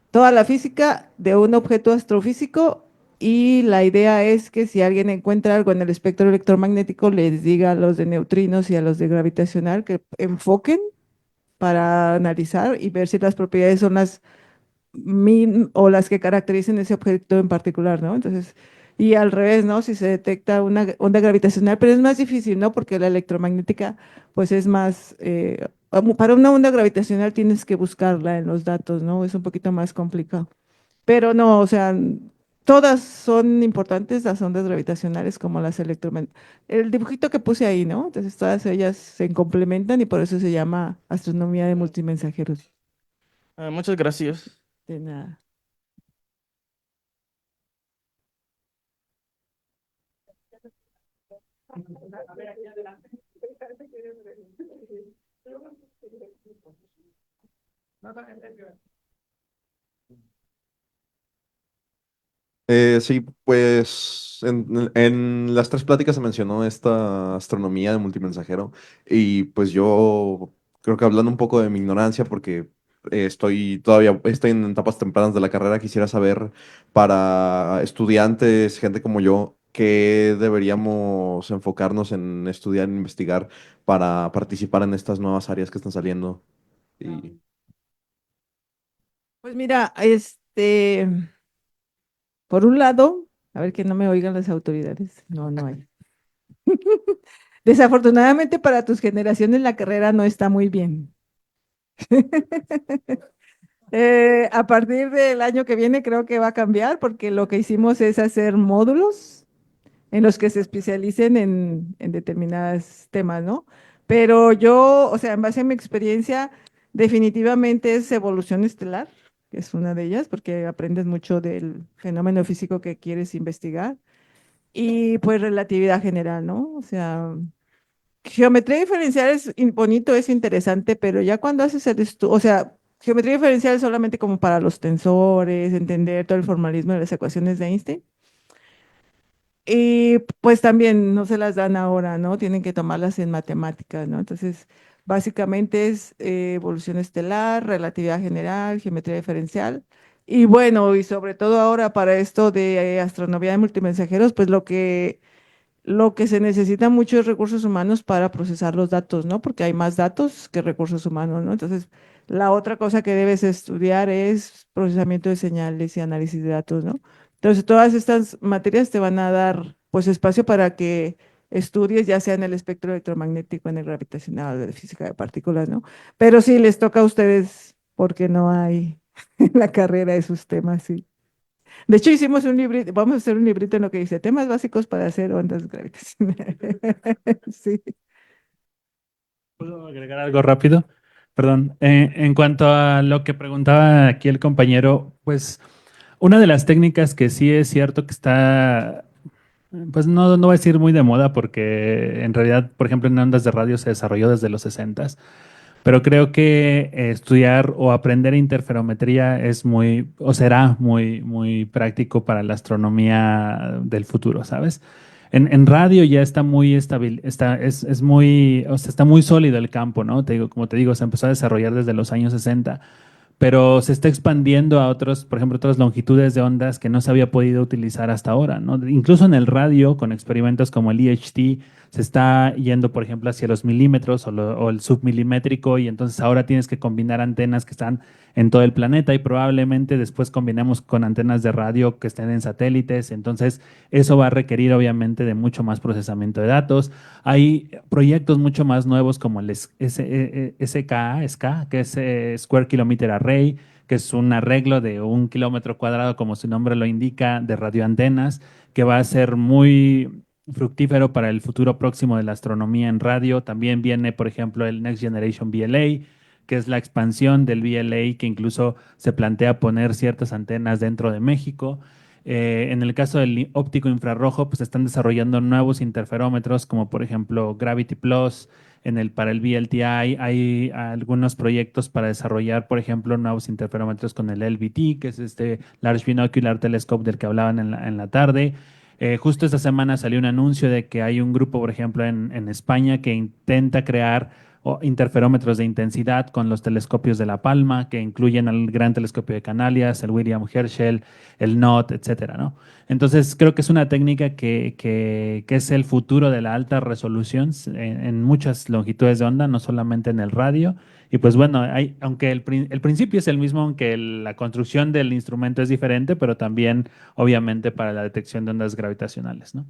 toda la física de un objeto astrofísico y la idea es que si alguien encuentra algo en el espectro electromagnético, les diga a los de neutrinos y a los de gravitacional que enfoquen para analizar y ver si las propiedades son las o las que caracterizan ese objeto en particular, ¿no? Entonces, y al revés, ¿no? Si se detecta una onda gravitacional, pero es más difícil, ¿no? Porque la electromagnética, pues es más, para una onda gravitacional tienes que buscarla en los datos, ¿no? Es un poquito más complicado. Pero no, o sea, todas son importantes, las ondas gravitacionales como las electromagnéticas. El dibujito que puse ahí, ¿no? Entonces, todas ellas se complementan y por eso se llama astronomía de multimensajeros. Muchas gracias. De nada. sí, pues en las 3 pláticas se mencionó esta astronomía de multimensajero y pues yo creo que hablando un poco de mi ignorancia porque estoy en etapas tempranas de la carrera, quisiera saber para estudiantes, gente como yo, qué deberíamos enfocarnos en estudiar, en investigar para participar en estas nuevas áreas que están saliendo. Y Pues mira, por un lado, a ver que no me oigan las autoridades. No, no hay. Desafortunadamente para tus generaciones la carrera no está muy bien. A partir del año que viene creo que va a cambiar porque lo que hicimos es hacer módulos en los que se especialicen en determinados temas, ¿no? Pero yo, o sea, en base a mi experiencia, definitivamente es evolución estelar, que es una de ellas, porque aprendes mucho del fenómeno físico que quieres investigar, y pues relatividad general, ¿no? O sea, geometría diferencial es bonito, es interesante, pero ya cuando haces el estudio, o sea, geometría diferencial es solamente como para los tensores, entender todo el formalismo de las ecuaciones de Einstein. Y pues también no se las dan ahora, ¿no? Tienen que tomarlas en matemáticas, ¿no? Entonces, básicamente es evolución estelar, relatividad general, geometría diferencial. Y bueno, y sobre todo ahora para esto de astronomía de multimensajeros, pues lo que se necesita mucho es recursos humanos para procesar los datos, ¿no? Porque hay más datos que recursos humanos, ¿no? Entonces, la otra cosa que debes estudiar es procesamiento de señales y análisis de datos, ¿no? Entonces, todas estas materias te van a dar, pues, espacio para que estudies, ya sea en el espectro electromagnético, en el gravitacional, de física de partículas, ¿no? Pero sí, les toca a ustedes porque no hay en la carrera esos temas, sí. De hecho, hicimos un librito, vamos a hacer un librito en lo que dice temas básicos para hacer ondas gravitacionales. Sí. ¿Puedo agregar algo rápido? Perdón. En cuanto a lo que preguntaba aquí el compañero, pues una de las técnicas que sí es cierto que está, pues no voy a decir muy de moda porque en realidad, por ejemplo, en ondas de radio se desarrolló desde los 60, pero creo que estudiar o aprender interferometría es muy, o será muy, muy práctico para la astronomía del futuro, ¿sabes? En radio ya está muy estable, es muy, o sea, está muy sólido el campo, ¿no? Te digo, como te digo, se empezó a desarrollar desde los años 60, pero se está expandiendo a otros, por ejemplo, otras longitudes de ondas que no se había podido utilizar hasta ahora, ¿no? Incluso en el radio, con experimentos como el EHT, se está yendo, por ejemplo, hacia los milímetros o el submilimétrico, y entonces ahora tienes que combinar antenas que están en todo el planeta y probablemente después combinemos con antenas de radio que estén en satélites. Entonces, eso va a requerir obviamente de mucho más procesamiento de datos. Hay proyectos mucho más nuevos como el SKA, que es Square Kilometer Array, que es un arreglo de 1 kilómetro cuadrado, como su nombre lo indica, de radioantenas, que va a ser muy fructífero para el futuro próximo de la astronomía en radio. También viene, por ejemplo, el Next Generation VLA, que es la expansión del VLA, que incluso se plantea poner ciertas antenas dentro de México. En el caso del óptico infrarrojo, pues están desarrollando nuevos interferómetros, como por ejemplo Gravity Plus. Para el VLTI hay algunos proyectos para desarrollar, por ejemplo, nuevos interferómetros con el LBT, que es este Large Binocular Telescope del que hablaban en la tarde. Justo esta semana salió un anuncio de que hay un grupo, por ejemplo, en España que intenta crear interferómetros de intensidad con los telescopios de La Palma, que incluyen el Gran Telescopio de Canarias, el William Herschel, el NOT, etcétera, ¿no? Entonces, creo que es una técnica que es el futuro de la alta resolución en muchas longitudes de onda, no solamente en el radio. Y pues bueno, aunque el principio es el mismo, aunque la construcción del instrumento es diferente, pero también obviamente para la detección de ondas gravitacionales, ¿no?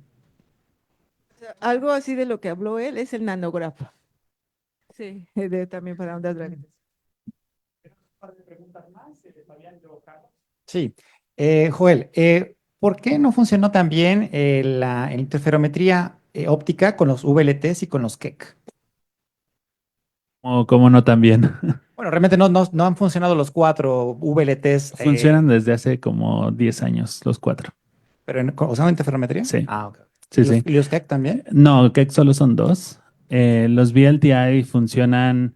Algo así de lo que habló él es el nanógrafo. Sí, también para ondas gravitacionales. Sí. Joel, ¿por qué no funcionó tan bien la interferometría óptica con los VLTs y con los Keck? Como no también. Bueno, realmente no han funcionado los 4 VLTs. Funcionan desde hace como 10 años, los 4. ¿Pero usando interferometría? Sí. Ah, ok. Sí, ¿Y los, sí. y los Keck también? No, Keck solo son 2. Los VLTI funcionan.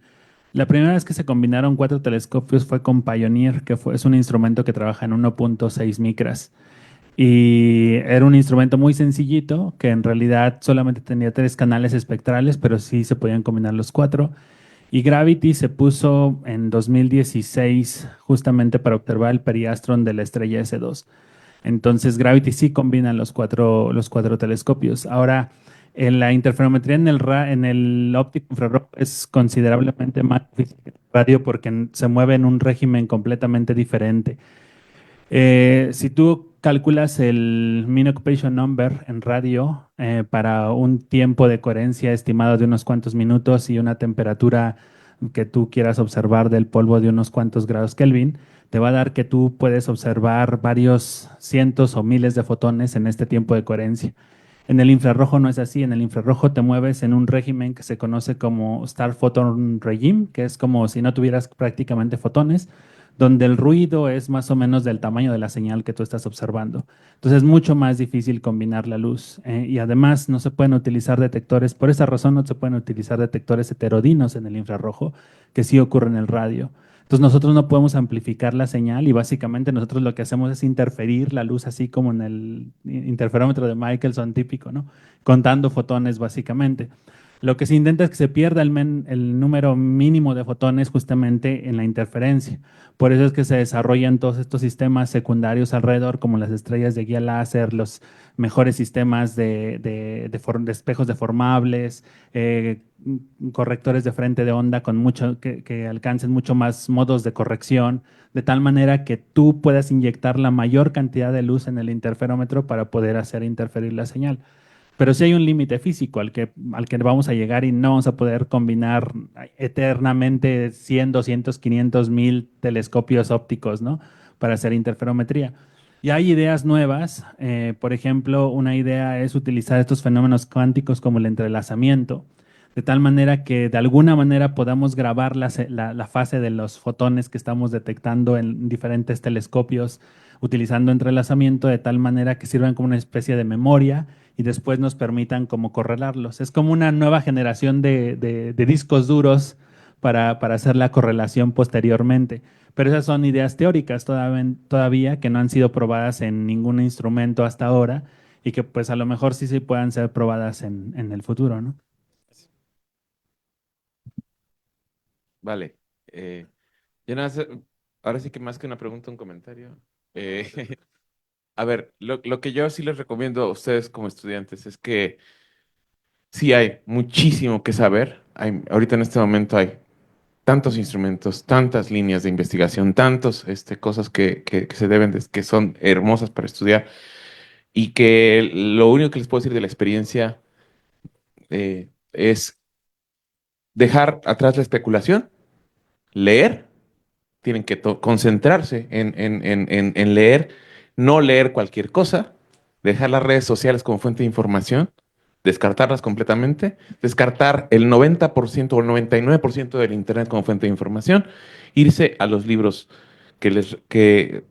La primera vez que se combinaron 4 telescopios fue con Pioneer, es un instrumento que trabaja en 1.6 micras. Y era un instrumento muy sencillito, que en realidad solamente tenía 3 canales espectrales, pero sí se podían combinar los 4. Y Gravity se puso en 2016 justamente para observar el periastron de la estrella S2. Entonces Gravity sí combina los cuatro telescopios. Ahora, en la interferometría en el óptico infrarrojo es considerablemente más difícil que el radio porque se mueve en un régimen completamente diferente. Si tú calculas el Mean Occupation Number en radio para un tiempo de coherencia estimado de unos cuantos minutos y una temperatura que tú quieras observar del polvo de unos cuantos grados Kelvin, te va a dar que tú puedes observar varios cientos o miles de fotones en este tiempo de coherencia. En el infrarrojo no es así, en el infrarrojo te mueves en un régimen que se conoce como Star Photon Regime, que es como si no tuvieras prácticamente fotones, donde el ruido es más o menos del tamaño de la señal que tú estás observando. Entonces es mucho más difícil combinar la luz y además no se pueden utilizar detectores, por esa razón no se pueden utilizar detectores heterodinos en el infrarrojo, que sí ocurre en el radio. Entonces nosotros no podemos amplificar la señal y básicamente nosotros lo que hacemos es interferir la luz así como en el interferómetro de Michelson típico, ¿no? Contando fotones básicamente. Lo que se intenta es que se pierda el número mínimo de fotones justamente en la interferencia. Por eso es que se desarrollan todos estos sistemas secundarios alrededor, como las estrellas de guía láser, los mejores sistemas de espejos deformables, correctores de frente de onda con que alcancen mucho más modos de corrección, de tal manera que tú puedas inyectar la mayor cantidad de luz en el interferómetro para poder hacer interferir la señal. Pero sí hay un límite físico al que vamos a llegar y no vamos a poder combinar eternamente 100, 200, 500, 1000 telescopios ópticos, ¿no? Para hacer interferometría. Y hay ideas nuevas. Por ejemplo, una idea es utilizar estos fenómenos cuánticos como el entrelazamiento, de tal manera que de alguna manera podamos grabar la fase de los fotones que estamos detectando en diferentes telescopios utilizando entrelazamiento, de tal manera que sirvan como una especie de memoria y después nos permitan como correlarlos. Es como una nueva generación de discos duros para hacer la correlación posteriormente. Pero esas son ideas teóricas todavía que no han sido probadas en ningún instrumento hasta ahora y que pues a lo mejor sí puedan ser probadas en el futuro, ¿no? Vale. Yo nada más, ahora sí que más que una pregunta, un comentario. A ver, lo que yo sí les recomiendo a ustedes como estudiantes es que sí hay muchísimo que saber. Ahorita en este momento hay tantos instrumentos, tantas líneas de investigación, tantos cosas que se deben, que son hermosas para estudiar y que lo único que les puedo decir de la experiencia es dejar atrás la especulación, leer, tienen que concentrarse en leer, no leer cualquier cosa, dejar las redes sociales como fuente de información, descartarlas completamente, descartar el 90% o el 99% del Internet como fuente de información, irse a los libros que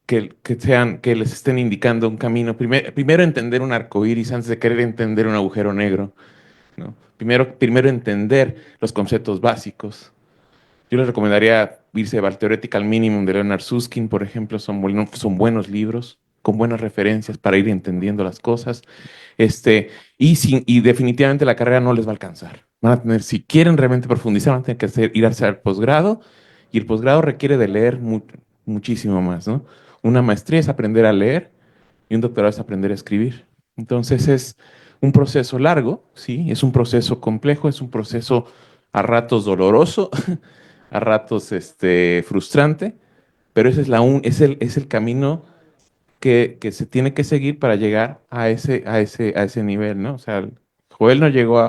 que les estén indicando un camino. Primero entender un arco iris antes de querer entender un agujero negro, ¿no? Primero entender los conceptos básicos. Yo les recomendaría irse al Theoretical Minimum de Leonard Susskind, por ejemplo, son buenos libros con buenas referencias para ir entendiendo las cosas. Y definitivamente la carrera no les va a alcanzar. Van a tener, si quieren realmente profundizar, van a tener que ir a hacer posgrado, y el posgrado requiere de leer muchísimo más, ¿no? Una maestría es aprender a leer y un doctorado es aprender a escribir. Entonces es un proceso largo, sí, es un proceso complejo, es un proceso a ratos doloroso, a ratos frustrante, pero ese es el camino que se tiene que seguir para llegar a ese nivel, ¿no? O sea, Joel no llegó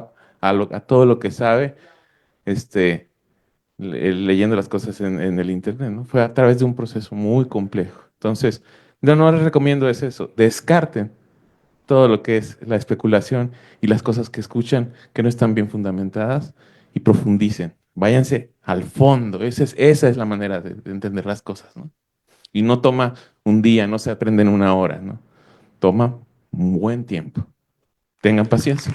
a todo lo que sabe leyendo las cosas en el internet, ¿no? Fue a través de un proceso muy complejo. Entonces, no les recomiendo es eso, descarten todo lo que es la especulación y las cosas que escuchan que no están bien fundamentadas y profundicen. Váyanse al fondo. Esa es la manera de entender las cosas, ¿no? Y no toma un día, no se aprende en una hora, ¿no? Toma un buen tiempo. Tengan paciencia.